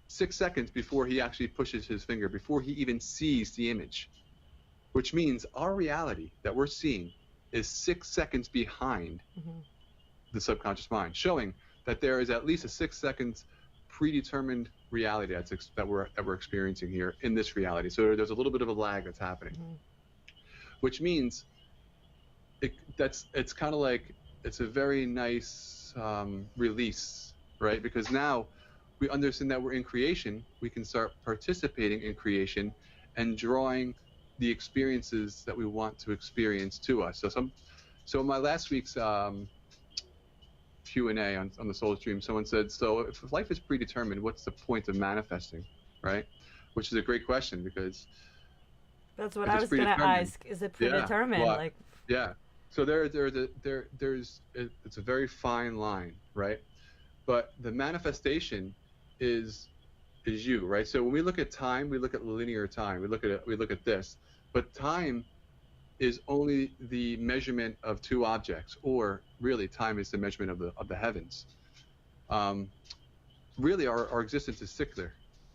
Speaker 2: 6 seconds before he actually pushes his finger, before he even sees the image, which means our reality that we're seeing is 6 seconds behind the subconscious mind, showing that there is at least a 6 seconds predetermined reality that we're experiencing here in this reality. So there's a little bit of a lag that's happening, which means it's kind of like it's a very nice release, right? Because now we understand that we're in creation. We can start participating in creation and drawing the experiences that we want to experience to us. So my last week's Q&A on the soul stream, someone said, so if life is predetermined, what's the point of manifesting, right? Which is a great question, because
Speaker 1: That's what
Speaker 2: if
Speaker 1: I
Speaker 2: it's
Speaker 1: was gonna
Speaker 2: predetermined,
Speaker 1: ask. Is it
Speaker 2: yeah,
Speaker 1: predetermined?
Speaker 2: well,
Speaker 1: Like,
Speaker 2: yeah. So it's a very fine line, right? But the manifestation is you, right? So when we look at time, we look at linear time. We look at this, but time is only the measurement of two objects, or really, time is the measurement of the heavens. Really, our existence is cyclic.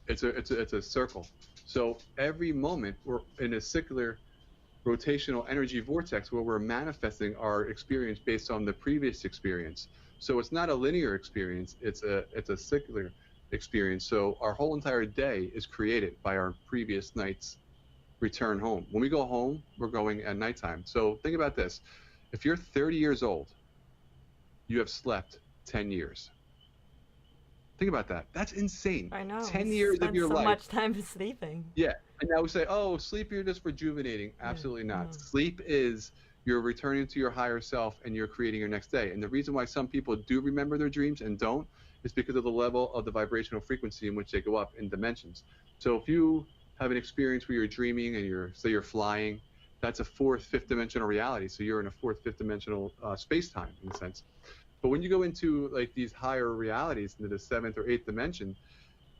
Speaker 2: It's a circle. So every moment we're in a cyclic rotational energy vortex where we're manifesting our experience based on the previous experience. So it's not a linear experience, it's a cyclic experience. So our whole entire day is created by our previous night's return home. When we go home, we're going at nighttime. So think about this. If you're 30 years old, you have slept 10 years. Think about that. That's insane.
Speaker 1: I know.
Speaker 2: 10 years of your
Speaker 1: so
Speaker 2: life.
Speaker 1: much time sleeping.
Speaker 2: Yeah. And now we say, oh, sleep, you're just rejuvenating. Absolutely not. Sleep is you're returning to your higher self and you're creating your next day. And the reason why some people do remember their dreams and don't is because of the level of the vibrational frequency in which they go up in dimensions. So if you have an experience where you're dreaming and say you're flying, that's a fourth, fifth dimensional reality. So you're in a fourth, fifth dimensional space-time in a sense. But when you go into like these higher realities, into the seventh or eighth dimension,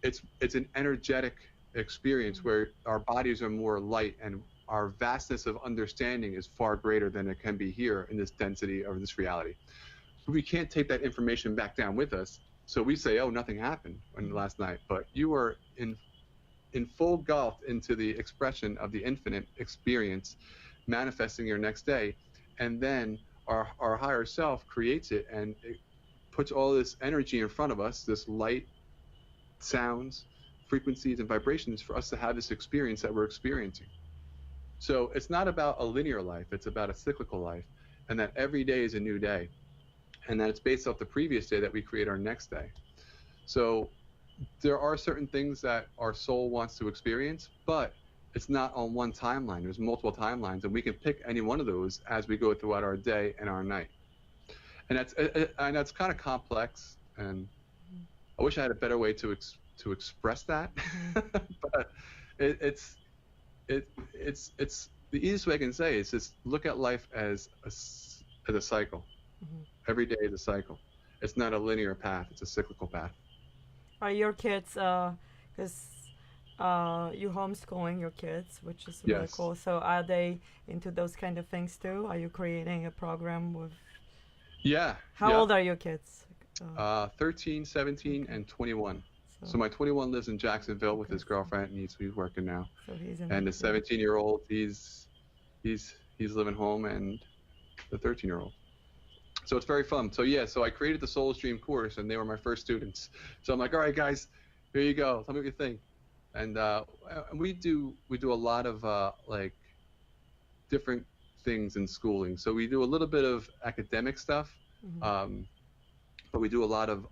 Speaker 2: it's an energetic experience where our bodies are more light and our vastness of understanding is far greater than it can be here in this density of this reality. But we can't take that information back down with us. So we say, oh, nothing happened last night, but you are in full gulf into the expression of the infinite experience manifesting your next day. And then our higher self creates it and it puts all this energy in front of us, this light, sounds, frequencies, and vibrations for us to have this experience that we're experiencing. So it's not about a linear life, it's about a cyclical life, and that every day is a new day, and that it's based off the previous day that we create our next day. So there are certain things that our soul wants to experience, but it's not on one timeline. There's multiple timelines, and we can pick any one of those as we go throughout our day and our night. And that's kind of complex, and I wish I had a better way to express that. But it's the easiest way I can say is just look at life as a cycle. Every day is a cycle. It's not a linear path, it's a cyclical path.
Speaker 1: Are your kids, because you homeschooling your kids, which is really cool, so are they into those kind of things too? Are you creating a program with...
Speaker 2: Yeah.
Speaker 1: How old are your kids?
Speaker 2: 13, 17, and 21. So my 21 lives in Jacksonville with his girlfriend, and he's working now.
Speaker 1: So he's in
Speaker 2: and the 17-year-old, he's living home, and the 13-year-old. So it's very fun. So yeah, so I created the Soul Stream course, and they were my first students. So I'm like, all right, guys, here you go. Tell me what you think. And we do a lot of like different things in schooling. So we do a little bit of academic stuff, but we do a lot of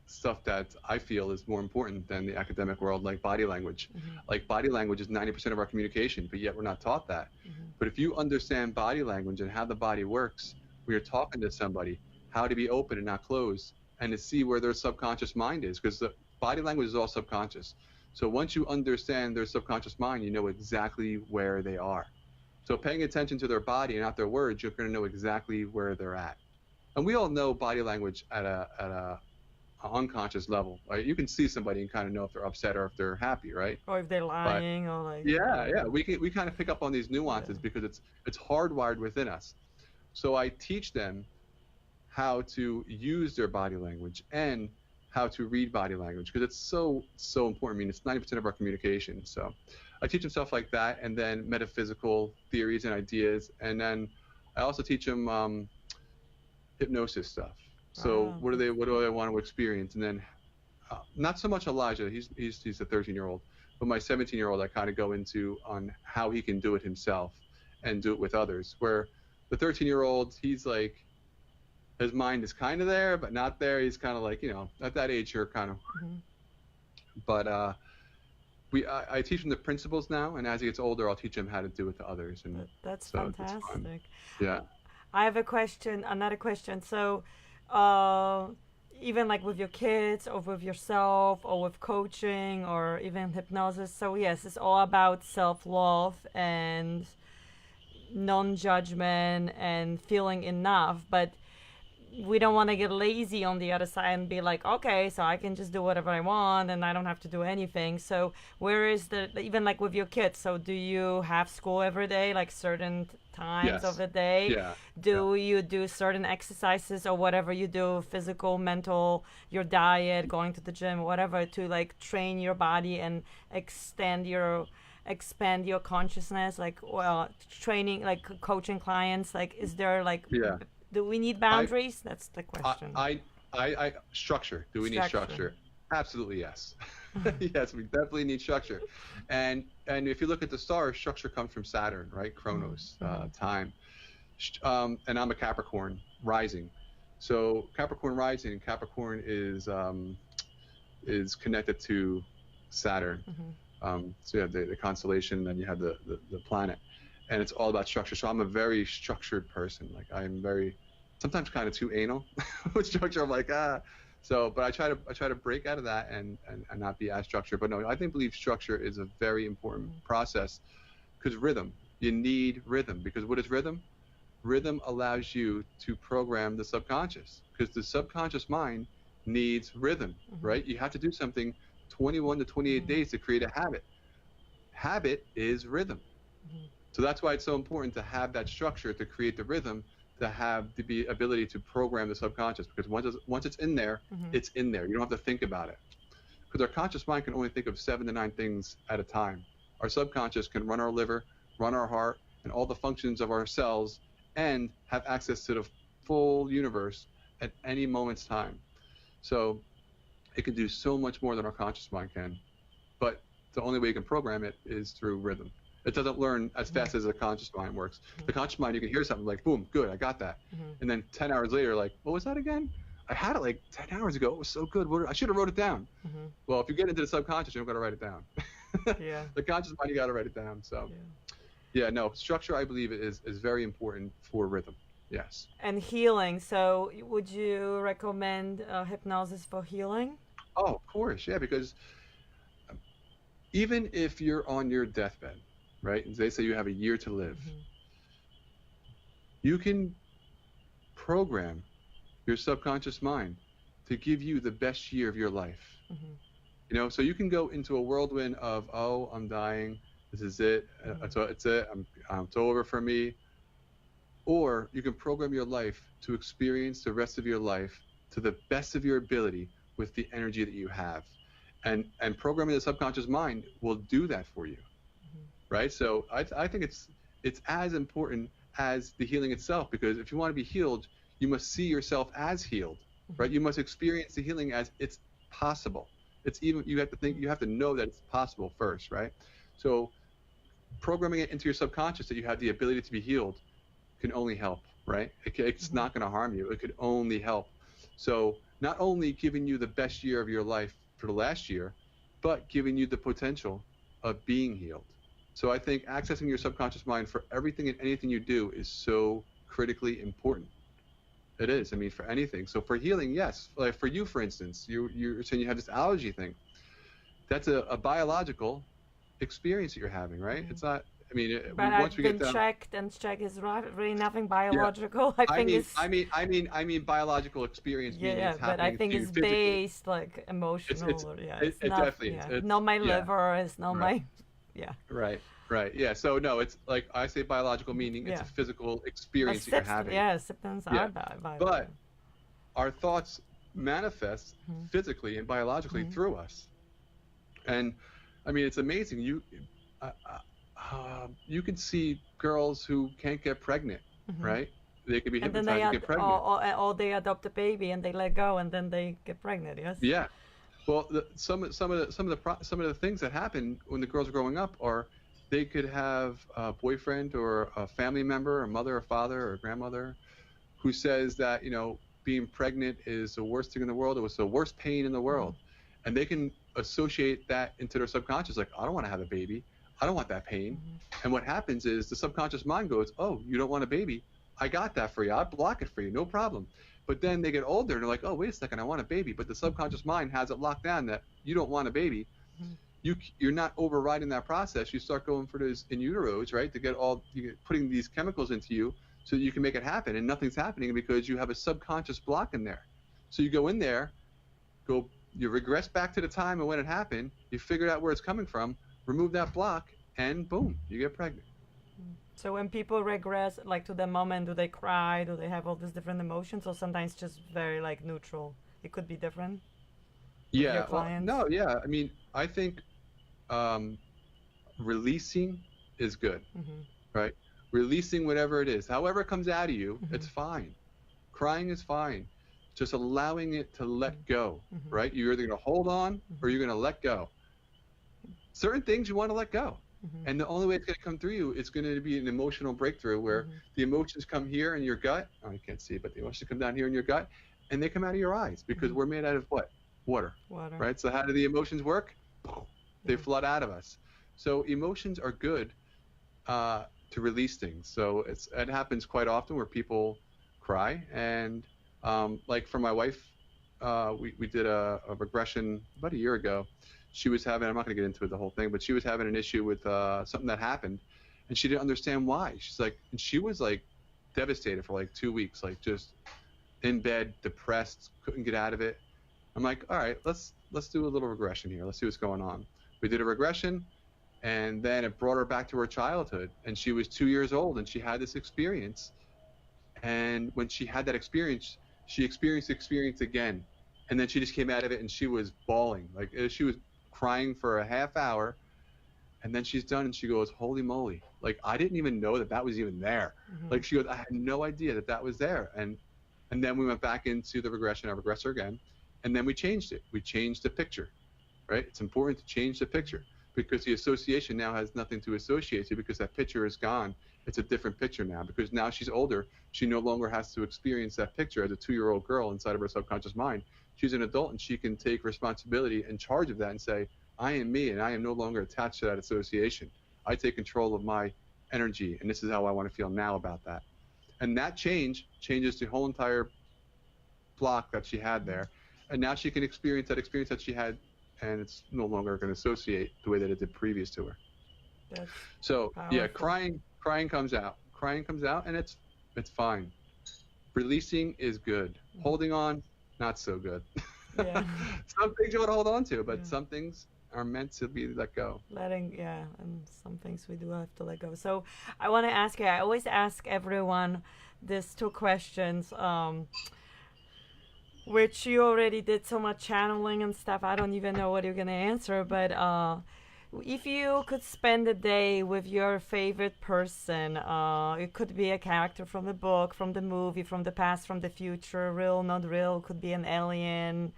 Speaker 2: stuff that I feel is more important than the academic world, like body language. Like body language is 90% of our communication, but yet we're not taught that. But if you understand body language and how the body works, when you're talking to somebody, how to be open and not closed, and to see where their subconscious mind is, because the body language is all subconscious. So once you understand their subconscious mind, you know exactly where they are. So paying attention to their body and not their words, you're going to know exactly where they're at. And we all know body language at a unconscious level. Right? You can see somebody and kind of know if they're upset or if they're happy, right?
Speaker 1: Or if they're lying, or like...
Speaker 2: Yeah. We kind of pick up on these nuances because it's hardwired within us. So I teach them how to use their body language and how to read body language, because it's so important. I mean, it's 90% of our communication. So I teach them stuff like that, and then metaphysical theories and ideas, and then I also teach them hypnosis stuff. So what do they want to experience? And then not so much Elijah, he's a 13-year-old, but my 17-year-old I kind of go into on how he can do it himself and do it with others, where the 13-year-old, he's like, his mind is kind of there, but not there. He's kind of like, at that age, you're kind of, but I teach him the principles now, and as he gets older, I'll teach him how to do it to others. And
Speaker 1: that's
Speaker 2: so it's fun.
Speaker 1: fantastic.
Speaker 2: Yeah.
Speaker 1: I have another question. So, even like with your kids or with yourself or with coaching or even hypnosis. So yes, it's all about self-love and non-judgment and feeling enough, but we don't want to get lazy on the other side and be like, okay, so I can just do whatever I want and I don't have to do anything. So where is even like with your kids? So do you have school every day, like certain times of the day?
Speaker 2: Yeah.
Speaker 1: Do you do certain exercises or whatever you do, physical, mental, your diet, going to the gym, whatever, to like train your body and expand your consciousness, like, well, training, like coaching clients, like, is there like, do we need boundaries? That's the question.
Speaker 2: Structure. Do we need structure? Absolutely, yes. Yes, we definitely need structure. And if you look at the stars, structure comes from Saturn, right? Chronos, time. And I'm a Capricorn rising. So Capricorn rising, Capricorn is connected to Saturn. So you have the constellation, and then you have the planet, and it's all about structure. So I'm a very structured person. Like, I'm very, sometimes kind of too anal with structure. I'm like, so, but I try to break out of that and not be as structured. But no, I believe structure is a very important process, because you need rhythm. Because what is rhythm? Rhythm allows you to program the subconscious, because the subconscious mind needs rhythm, right? You have to do something 21 to 28 days to create a habit. Habit is rhythm. So that's why it's so important to have that structure, to create the rhythm, to have the ability to program the subconscious, because once it's in there, it's in there. You don't have to think about it, because our conscious mind can only think of 7 to 9 things at a time. Our subconscious can run our liver, run our heart, and all the functions of our cells, and have access to the full universe at any moment's time. So it can do so much more than our conscious mind can, but the only way you can program it is through rhythm. It doesn't learn as fast as the conscious mind works. The conscious mind, you can hear something like, boom, good, I got that. And then 10 hours later, like, what was that again? I had it like 10 hours ago. It was so good. I should have wrote it down. Well, if you get into the subconscious, you don't got to write it down. The conscious mind, you got to write it down. So, no, structure, I believe, is very important for rhythm. Yes.
Speaker 1: And healing. So would you recommend hypnosis for healing?
Speaker 2: Oh, of course. Yeah, because even if you're on your deathbed, right, and they say you have a year to live, you can program your subconscious mind to give you the best year of your life. So you can go into a whirlwind of, oh, I'm dying, this is it, it's it, it's over for me. Or you can program your life to experience the rest of your life to the best of your ability with the energy that you have. And programming the subconscious mind will do that for you, right? So I think it's as important as the healing itself, because if you want to be healed, you must see yourself as healed, right? You must experience the healing as it's possible. You have to know that it's possible first, right? So programming it into your subconscious that you have the ability to be healed can only help, right? It's not going to harm you. It could only help. So not only giving you the best year of your life for the last year, but giving you the potential of being healed. So I think accessing your subconscious mind for everything and anything you do is so critically important. It is. I mean, for anything. So for healing, yes. Like for you, for instance, you're saying you have this allergy thing. That's a biological experience that you're having, right? It's not. I mean,
Speaker 1: but
Speaker 2: once we get
Speaker 1: down, checked, and check is really nothing biological.
Speaker 2: Yeah. I mean biological experience.
Speaker 1: Yeah, but I think it's based like emotional. It definitely is. It's not my liver. It's not my. Yeah.
Speaker 2: Right. Yeah. So no, it's like I say biological, meaning it's a physical experience that you're having.
Speaker 1: Yeah, symptoms are biological.
Speaker 2: But our thoughts manifest physically and biologically through us, and I mean it's amazing. You can see girls who can't get pregnant, right? They can be hypnotized and get pregnant.
Speaker 1: Or they adopt a baby and they let go and then they get pregnant. Yes.
Speaker 2: Yeah. Well, some of the things that happen when the girls are growing up are they could have a boyfriend or a family member, a mother or father or a grandmother, who says that being pregnant is the worst thing in the world. It was the worst pain in the world. And they can associate that into their subconscious, like, I don't want to have a baby. I don't want that pain. And what happens is the subconscious mind goes, oh, you don't want a baby? I got that for you. I'll block it for you. No problem. But then they get older and they're like, oh, wait a second, I want a baby. But the subconscious mind has it locked down that you don't want a baby. You're not overriding that process. You start going for those in uteros, right, to get putting these chemicals into you so that you can make it happen, and nothing's happening because you have a subconscious block in there. So you go in there, you regress back to the time of when it happened, you figure out where it's coming from, remove that block, and boom, you get pregnant.
Speaker 1: So when people regress, like, to the moment, do they cry? Do they have all these different emotions, or sometimes just very, like, neutral? It could be different.
Speaker 2: Yeah. Well, no. Yeah. I mean, I think releasing is good, right? Releasing whatever it is, however it comes out of you, it's fine. Crying is fine. Just allowing it to let go, right? You're either going to hold on or you're going to let go. Certain things you want to let go. And the only way it's going to come through you is going to be an emotional breakthrough where the emotions come here in your gut. Oh, you can't see it, but the emotions come down here in your gut, and they come out of your eyes because we're made out of what? Water. Right? So how do the emotions work? They flood out of us. So emotions are good to release things. So it happens quite often where people cry. And like for my wife, we did a regression about a year ago. She was having, I'm not going to get into it, the whole thing, but she was having an issue with something that happened, and she didn't understand why. She's like, and she was like devastated for like 2 weeks, like just in bed, depressed, couldn't get out of it. I'm like, all right, let's do a little regression here. Let's see what's going on. We did a regression, and then it brought her back to her childhood, and she was 2 years old, and she had this experience. And when she had that experience, she experienced the experience again, and then she just came out of it, and she was bawling, like she was crying for a half hour, and then she's done, and she goes, holy moly, like I didn't even know that was even there. Like she goes, I had no idea that was there. And then we went back into the regression. I regressed her again, and then we changed it. We changed the picture, right? It's important to change the picture because the association now has nothing to associate to because that picture is gone. It's a different picture now because now she's older. She no longer has to experience that picture as a 2-year-old girl inside of her subconscious mind. She's an adult, and she can take responsibility and charge of that and say, I am me, and I am no longer attached to that association. I take control of my energy, and this is how I want to feel now about that. And that changes the whole entire block that she had there. And now she can experience that she had, and it's no longer going to associate the way that it did previous to her.
Speaker 1: That's
Speaker 2: so
Speaker 1: powerful.
Speaker 2: Yeah, crying comes out, and it's fine. Releasing is good. Holding on, not so good.
Speaker 1: Yeah.
Speaker 2: Some things you want to hold on to, but some things are meant to be let go.
Speaker 1: And some things we do have to let go. So I want to ask you, I always ask everyone these 2 questions, which you already did so much channeling and stuff. I don't even know what you're going to answer, but if you could spend a day with your favorite person, it could be a character from the book, from the movie, from the past, from the future, real, not real, could be an alien,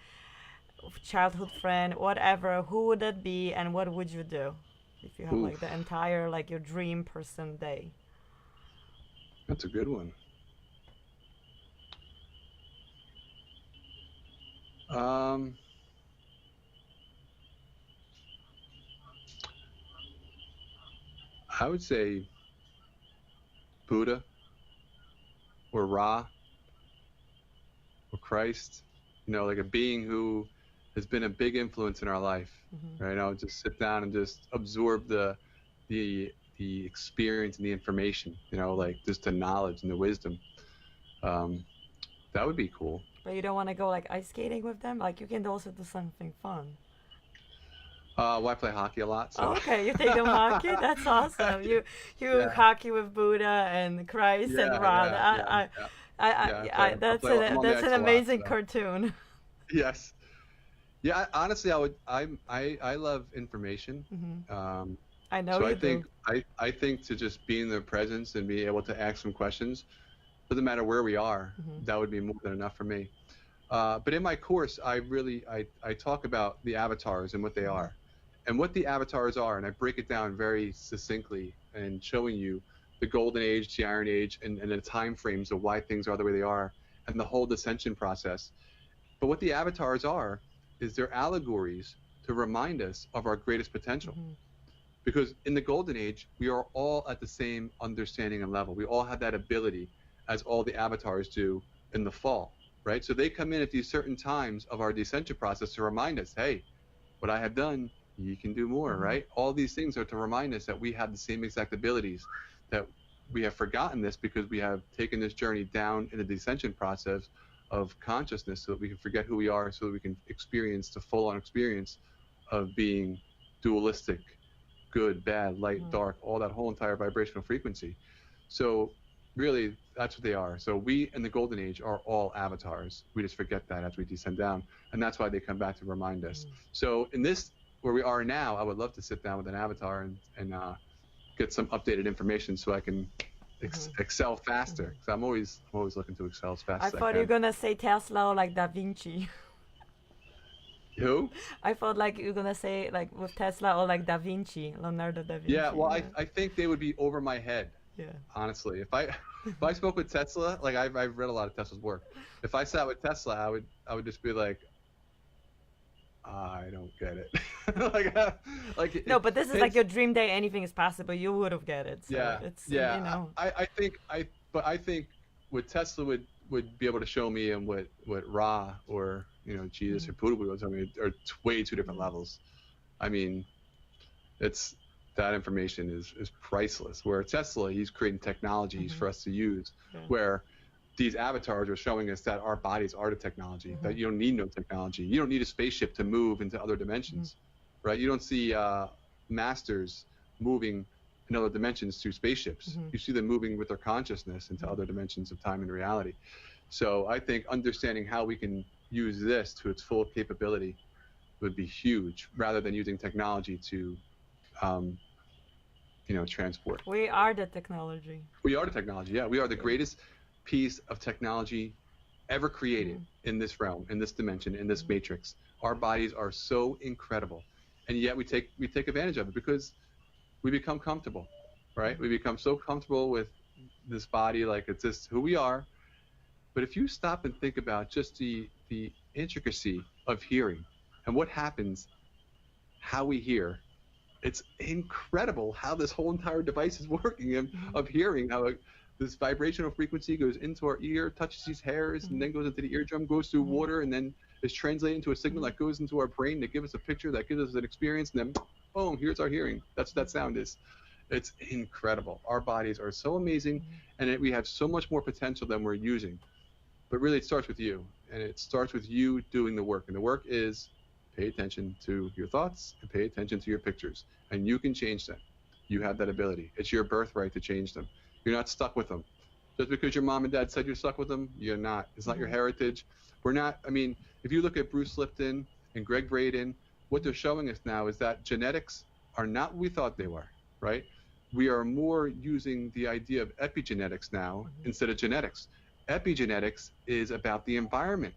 Speaker 1: childhood friend, whatever, who would that be, and what would you do if you have like the entire, like, your dream person day?
Speaker 2: That's a good one. I would say Buddha or Ra or Christ, like a being who has been a big influence in our life, right? I would just sit down and just absorb the experience and the information, like just the knowledge and the wisdom. That would be cool.
Speaker 1: But you don't want to go like ice skating with them? Like, you can also do something fun.
Speaker 2: Well, I play hockey a lot. So.
Speaker 1: Okay, you take them hockey? That's awesome. You hockey with Buddha and Christ and Ra. That's an amazing cartoon.
Speaker 2: Yes. Yeah, honestly, I love information.
Speaker 1: I know
Speaker 2: so
Speaker 1: you do.
Speaker 2: I think to just be in their presence and be able to ask some questions, doesn't matter where we are, that would be more than enough for me. But in my course, I talk about the avatars and what they are. And what the avatars are, and I break it down very succinctly and showing you the golden age, the iron age, and the time frames of why things are the way they are. and the whole ascension process. But what the avatars are is they're allegories to remind us of our greatest potential. Because in the golden age, we are all at the same understanding and level. We all have that ability, as all the avatars do in the fall, right? So they come in at these certain times of our descension process to remind us, hey, what I have done, you can do more, right? All these things are to remind us that we have the same exact abilities, that we have forgotten this because we have taken this journey down in the descension process of consciousness, so that we can forget who we are, so that we can experience the full-on experience of being dualistic, good, bad, light, dark, all that whole entire vibrational frequency. So really, that's what they are. So we in the golden age are all avatars. We just forget that as we descend down, and that's why they come back to remind us. So in this, where we are now, I would love to sit down with an avatar and get some updated information so I can excel faster. Because I'm always looking to excel as fast as I can.
Speaker 1: I thought you were gonna say Tesla or like Da Vinci.
Speaker 2: Who?
Speaker 1: I felt like you're gonna say like with Tesla or like Da Vinci, Leonardo da Vinci.
Speaker 2: Yeah, well, I think they would be over my head.
Speaker 1: Yeah.
Speaker 2: Honestly, if I spoke with Tesla, like I've read a lot of Tesla's work. If I sat with Tesla, I would just be like, I don't get it. like
Speaker 1: no, but this is like your dream day. Anything is possible. You would have get it. So it's,
Speaker 2: yeah.
Speaker 1: You know.
Speaker 2: I think what Tesla would be able to show me, and what Ra or Jesus or Buddha was, I mean, are way two different levels. I mean, that information is priceless. Where Tesla, he's creating technologies for us to use, where these avatars are showing us that our bodies are the technology, that you don't need no technology. You don't need a spaceship to move into other dimensions, right? You don't see masters moving in other dimensions through spaceships. You see them moving with their consciousness into other dimensions of time and reality. So I think understanding how we can use this to its full capability would be huge, rather than using technology to transport.
Speaker 1: We are the technology.
Speaker 2: We are the technology, yeah. We are the greatest piece of technology ever created in this realm, in this dimension, in this matrix. Our bodies are so incredible, and yet we take advantage of it because we become comfortable, right? We become so comfortable with this body, like it's just who we are. But if you stop and think about just the intricacy of hearing and what happens, how we hear, it's incredible how this whole entire device is working, of hearing, how this vibrational frequency goes into our ear, touches these hairs, and then goes into the eardrum, goes through water, and then is translated into a signal that goes into our brain to give us a picture, that gives us an experience, and then boom, here's our hearing. That's what that sound is. It's incredible. Our bodies are so amazing, and we have so much more potential than we're using. But really, it starts with you, and it starts with you doing the work. And the work is pay attention to your thoughts and pay attention to your pictures, and you can change them. You have that ability. It's your birthright to change them. You're not stuck with them. Just because your mom and dad said you're stuck with them, you're not. It's not your heritage. We're not. I mean, if you look at Bruce Lipton and Greg Braden, what they're showing us now is that genetics are not what we thought they were, right? We are more using the idea of epigenetics now instead of genetics. Epigenetics is about the environment.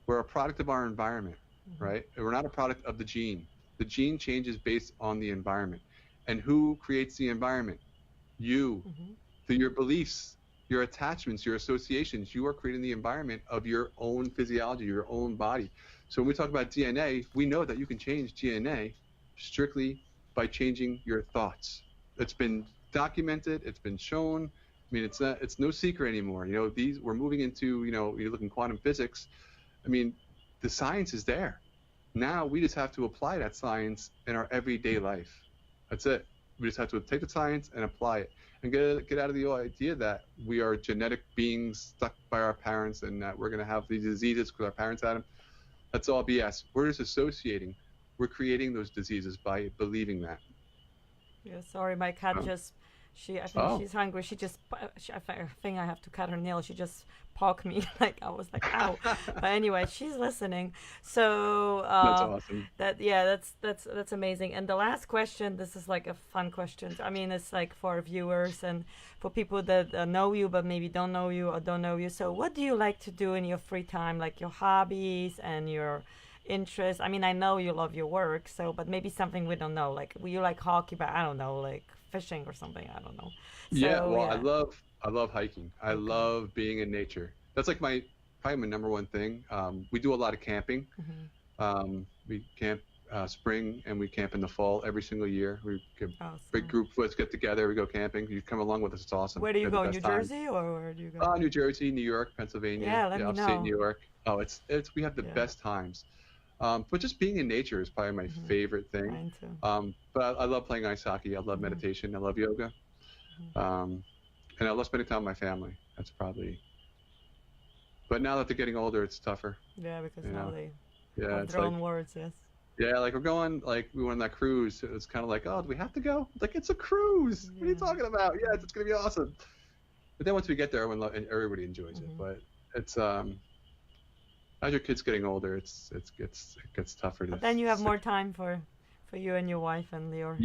Speaker 2: We're a product of our environment, right? We're not a product of the gene. The gene changes based on the environment. And who creates the environment? You. Through your beliefs, your attachments, your associations, you are creating the environment of your own physiology, your own body. So when we talk about DNA, we know that you can change DNA strictly by changing your thoughts. It's been documented, it's been shown. I mean, it's no secret anymore. We're moving into, you look in quantum physics. I mean, the science is there. Now we just have to apply that science in our everyday life. That's it. We just have to take the science and apply it, and get out of the idea that we are genetic beings stuck by our parents, and that we're going to have these diseases because our parents had them. That's all BS. We're just associating. We're creating those diseases by believing that.
Speaker 1: Yeah, sorry, my cat I think she's hungry. I think I have to cut her nail. She just poked me. I was like, ow. But anyway, she's listening. So
Speaker 2: that's awesome.
Speaker 1: That's amazing. And the last question, this is like a fun question. I mean, it's like for viewers and for people that know you but maybe don't know you or don't know you. So what do you like to do in your free time, like your hobbies and your interests? I mean, I know you love your work, but maybe something we don't know. Like, you like hockey, but I don't know, like fishing or something. I don't know.
Speaker 2: I love hiking. I love being in nature. that's like probably my number one thing. We do a lot of camping. We camp spring and we camp in the fall every single year. We get big group, let's get together, we go camping. You come along with us, it's awesome.
Speaker 1: Where do you go, New Jersey, or where do you go?
Speaker 2: New Jersey, New York, Pennsylvania,
Speaker 1: yeah, let me
Speaker 2: upstate
Speaker 1: know.
Speaker 2: New York. Oh, it's we have the best times. But just being in nature is probably my favorite thing.
Speaker 1: Mine too.
Speaker 2: But I love playing ice hockey. I love meditation. I love yoga. And I love spending time with my family. That's probably. But now that they're getting older, it's tougher.
Speaker 1: Yeah, because now they
Speaker 2: have
Speaker 1: their own words, yes.
Speaker 2: Yeah, like we went on that cruise. It was kind of like, oh, do we have to go? Like, it's a cruise. What are you talking about? Yes, it's going to be awesome. But then once we get there, everybody enjoys it. But it's as your kids getting older, it gets tougher.
Speaker 1: But then you have more time for you and your wife and your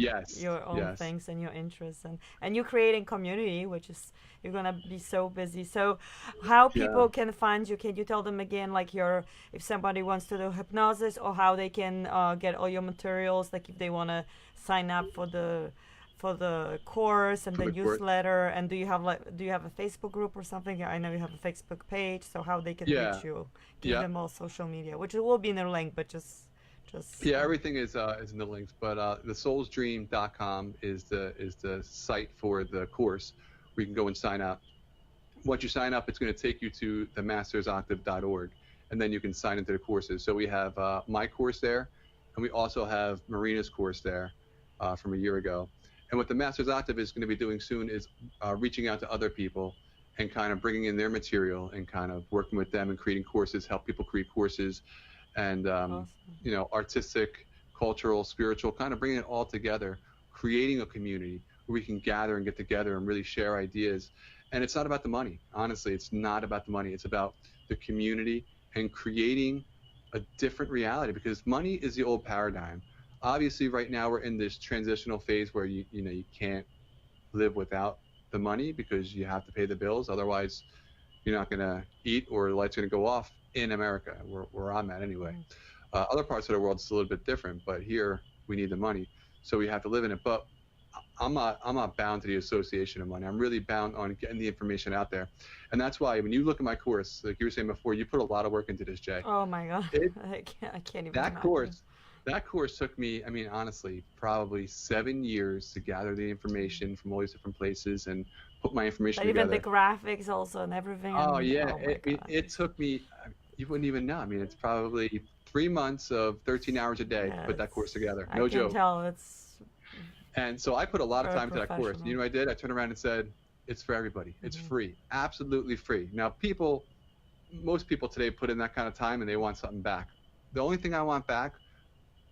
Speaker 1: own things and your interests, and you're creating community, which is, you're gonna be so busy. So how people can find you? Can you tell them again, like if somebody wants to do hypnosis, or how they can get all your materials, like if they want to sign up for the course and the newsletter, and do you have a Facebook group or something? I know you have a Facebook page, so how they can reach you? Give them all social media, which will be in the link, but just
Speaker 2: everything is in the links, but thesoulsdream.com is the site for the course where you can go and sign up. Once you sign up, it's going to take you to the mastersoctave.org, and then you can sign into the courses. So we have my course there, and we also have Marina's course there from a year ago. And what the Masters Octave is going to be doing soon is reaching out to other people and kind of bringing in their material and kind of working with them and creating courses, help people create courses, and artistic, cultural, spiritual, kind of bringing it all together, creating a community where we can gather and get together and really share ideas. And it's not about the money. Honestly, it's not about the money. It's about the community and creating a different reality, because money is the old paradigm. Obviously, right now we're in this transitional phase where you can't live without the money because you have to pay the bills. Otherwise, you're not going to eat, or the light's going to go off in America, where I'm at anyway. Other parts of the world, it's a little bit different, but here we need the money, so we have to live in it. But I'm not bound to the association of money. I'm really bound on getting the information out there, and that's why when you look at my course, like you were saying before, you put a lot of work into this, Jay.
Speaker 1: Oh my God, I can't even.
Speaker 2: That course took me, I mean, honestly, probably 7 years to gather the information from all these different places and put my information together.
Speaker 1: Even the graphics also and everything.
Speaker 2: Oh yeah, it took me. You wouldn't even know. I mean, it's probably 3 months of 13 hours a day to put that course together. No joke.
Speaker 1: I can tell it's.
Speaker 2: And so I put a lot of time to that course. You know what I did? I turned around and said, it's for everybody. It's free. Absolutely free. Now, most people today put in that kind of time and they want something back. The only thing I want back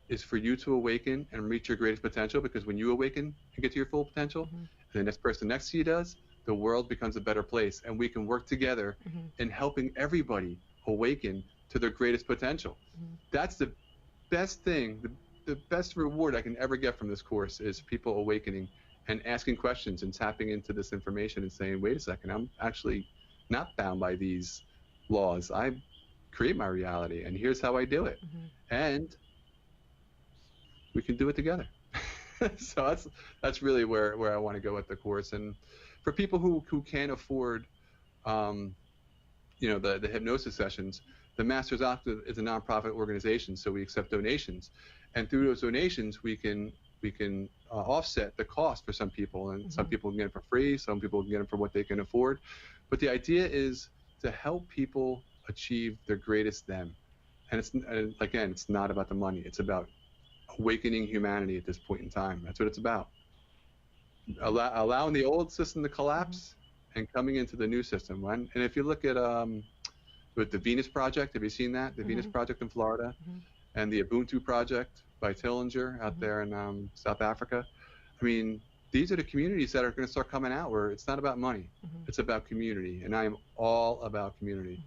Speaker 2: is for you to awaken and reach your greatest potential, because when you awaken and get to your full potential, and the next person next to you does, the world becomes a better place, and we can work together in helping everybody awaken to their greatest potential. That's the best thing, the best reward I can ever get from this course is people awakening and asking questions and tapping into this information and saying, wait a second, I'm actually not bound by these laws. I create my reality, and here's how I do it. And we can do it together. So that's really where I want to go with the course. And for people who can't afford the hypnosis sessions, the Masters Octave is a nonprofit organization, so we accept donations, and through those donations we can offset the cost for some people, and some people can get it for free, some people can get it for what they can afford. But the idea is to help people achieve their greatest them, and it's not about the money. It's about awakening humanity at this point in time. That's what it's about. Allowing the old system to collapse and coming into the new system. And if you look at with the Venus Project, have you seen that? The Venus Project in Florida, and the Ubuntu Project by Tillinger out there in South Africa. I mean, these are the communities that are going to start coming out where it's not about money. It's about community, and I am all about community.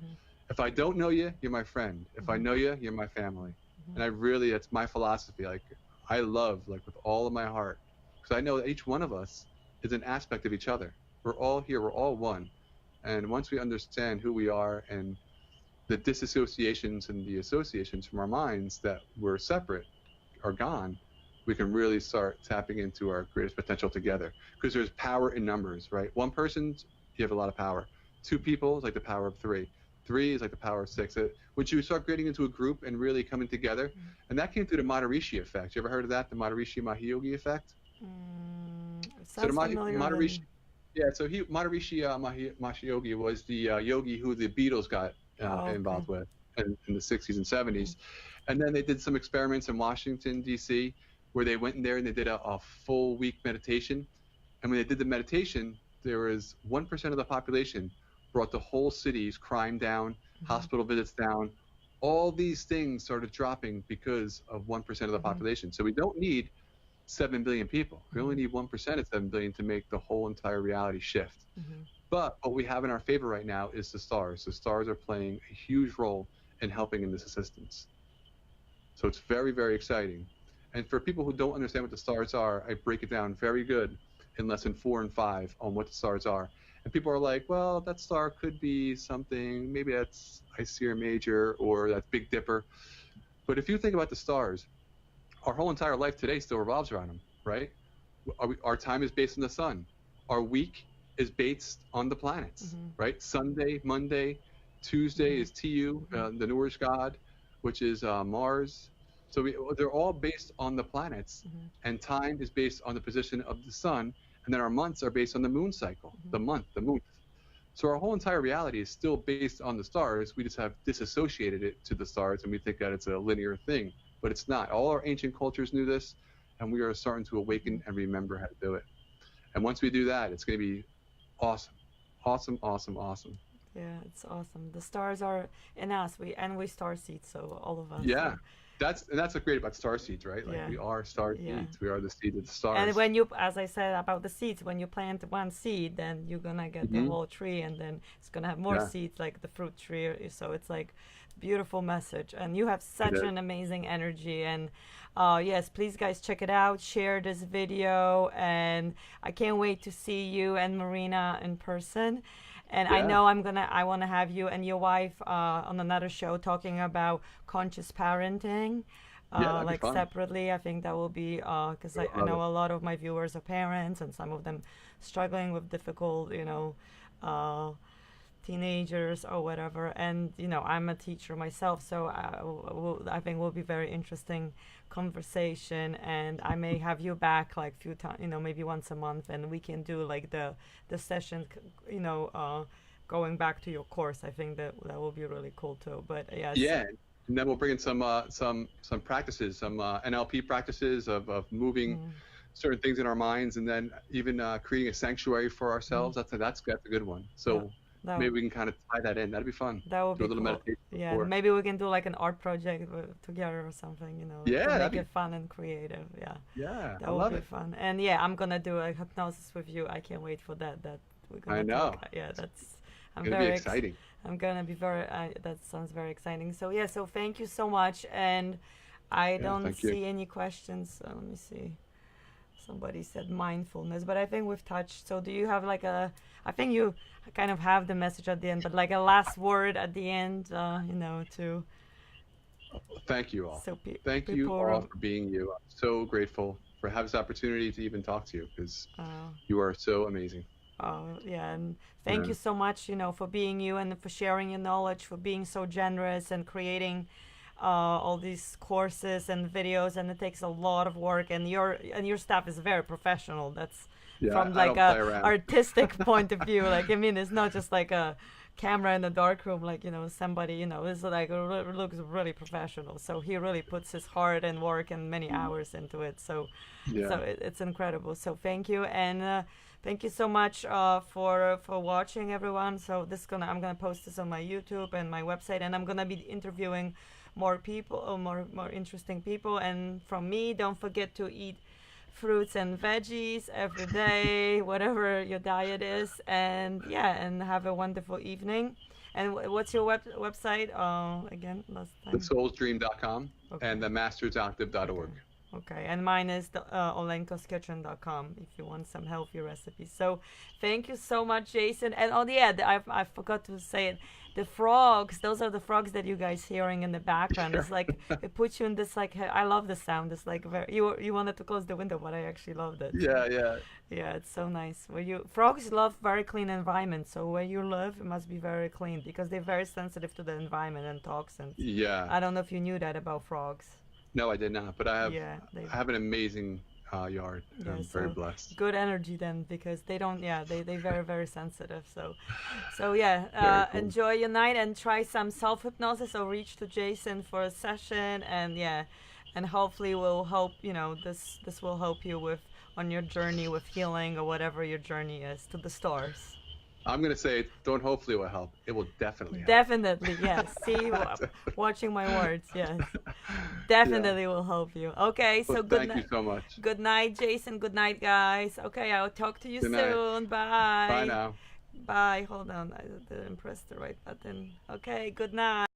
Speaker 2: If I don't know you, you're my friend. If I know you, you're my family. And it's my philosophy. Like, I love, like, with all of my heart, because I know that each one of us is an aspect of each other. We're all here. We're all one. And once we understand who we are and the disassociations and the associations from our minds that we're separate are gone, we can really start tapping into our greatest potential together. Because there's power in numbers, right? One person, you have a lot of power. Two people is like the power of three. 3 is like the power of 6. Which you start getting into a group and really coming together. And that came through the Maharishi effect. You ever heard of that? The Maharishi Mahayogi effect?
Speaker 1: Sounds
Speaker 2: So the
Speaker 1: familiar.
Speaker 2: Maharishi, yeah, so Maharishi Mahayogi was the yogi who the Beatles got involved with in the 60s and 70s. And then they did some experiments in Washington, D.C., where they went in there and they did a full week meditation. And when they did the meditation, there was 1% of the population brought the whole city's crime down, hospital visits down. All these things started dropping because of 1% of the population. So we don't need 7 billion people. We only need 1% of 7 billion to make the whole entire reality shift. But what we have in our favor right now is the stars. The stars are playing a huge role in helping in this assistance. So it's very, very exciting. And for people who don't understand what the stars are, I break it down very good in lesson 4 and 5 on what the stars are. And people are like, well, that star could be something, maybe that's Icera Major or that's Big Dipper. But if you think about the stars, our whole entire life today still revolves around them, right? Our time is based on the sun. Our week is based on the planets, right? Sunday, Monday, Tuesday is Tu, the Norse god, which is Mars. So they're all based on the planets, and time is based on the position of the sun, and then our months are based on the moon cycle, the month. So our whole entire reality is still based on the stars. We just have disassociated it to the stars, and we think that it's a linear thing, but it's not. All our ancient cultures knew this, and we are starting to awaken and remember how to do it. And once we do that, it's going to be awesome, awesome, awesome, awesome.
Speaker 1: Yeah, it's awesome. The stars are in us. We starseeds, so all of us.
Speaker 2: Yeah. That's what's great about starseeds, right? Like we are starseeds. We are the seeds of the stars.
Speaker 1: And when you, as I said about the seeds, when you plant one seed, then you're gonna get the whole tree, and then it's gonna have more seeds, like the fruit tree. So it's like beautiful message, and you have such an amazing energy. And yes, please guys check it out. Share this video, and I can't wait to see you and Marina in person. And I know I want to have you and your wife on another show talking about conscious parenting, like separately. I think that will be, because I know a lot of my viewers are parents, and some of them struggling with difficult, teenagers or whatever. And, I'm a teacher myself, so I think will be very interesting conversation. And I may have you back like few times, maybe once a month, and we can do like the session, going back to your course. I think that will be really cool too. But yeah,
Speaker 2: and then we'll bring in some practices, some NLP practices of moving certain things in our minds, and then even creating a sanctuary for ourselves. That's a good one. So maybe we can kind of tie that in. That'd be fun.
Speaker 1: That would be
Speaker 2: a little
Speaker 1: cool.
Speaker 2: meditation.
Speaker 1: Yeah, maybe we can do like an art project together or something, to make it fun and creative. That would be fun. And I'm gonna do a hypnosis with you. I can't wait for that. We're gonna talk. I'm very exciting. I'm gonna be very. That sounds very exciting. So so thank you so much. And I don't see any questions. Let me see. Somebody said mindfulness, but I think we've touched. So do you have like I think you kind of have the message at the end, but like a last word at the end, to.
Speaker 2: Thank you all.
Speaker 1: So
Speaker 2: thank you all for being you. I'm so grateful for having this opportunity to even talk to you, because you are so amazing.
Speaker 1: And thank you so much, for being you and for sharing your knowledge, for being so generous and creating all these courses and videos. And it takes a lot of work, and your staff is very professional. That's from like a artistic point of view. Like, I mean, it's not just like a camera in the dark room, like, somebody, is like looks really professional. So he really puts his heart and work and many hours into it. So it's incredible. So thank you. And thank you so much for watching, everyone. So I'm gonna post this on my YouTube and my website, and I'm gonna be interviewing more people, more interesting people. And from me, don't forget to eat fruits and veggies every day, whatever your diet is. And and have a wonderful evening. And what's your website again? Last time.
Speaker 2: TheSoulsDream.com and the MastersOctave.org.
Speaker 1: Okay, and mine is the olenkosKitchen.com if you want some healthy recipes. So thank you so much, Jason. And oh yeah, I forgot to say it. The frogs, those are the frogs that you guys hearing in the background. It's like it puts you in this like I love the sound. It's like very, you wanted to close the window, but I actually loved it.
Speaker 2: Yeah, yeah.
Speaker 1: Yeah, it's so nice. Where you frogs love very clean environment, so where you live, it must be very clean because they're very sensitive to the environment and toxins.
Speaker 2: Yeah.
Speaker 1: I don't know if you knew that about frogs.
Speaker 2: No, I did not, but
Speaker 1: Yeah,
Speaker 2: I have an amazing yard.
Speaker 1: yeah,
Speaker 2: I'm very blessed.
Speaker 1: good energy then because they don't. Yeah, they very very sensitive. So yeah,
Speaker 2: Cool.
Speaker 1: enjoy your night and try some self hypnosis or reach to Jason for a session and yeah, and hopefully we'll hope this will help you with on your journey with healing or whatever your journey is to the stars.
Speaker 2: I'm gonna say, don't hopefully it will help. It will definitely help.
Speaker 1: Definitely, yes. See, watching my words, yes. Definitely will help you. Okay, so
Speaker 2: Well,
Speaker 1: good
Speaker 2: thank you
Speaker 1: night.
Speaker 2: so much.
Speaker 1: Good night, Jason. Good night, guys. Okay, I'll talk to you
Speaker 2: Good night.
Speaker 1: soon.
Speaker 2: Bye
Speaker 1: Bye.
Speaker 2: now.
Speaker 1: Bye. Hold on. I didn't press the right button. Okay, good night.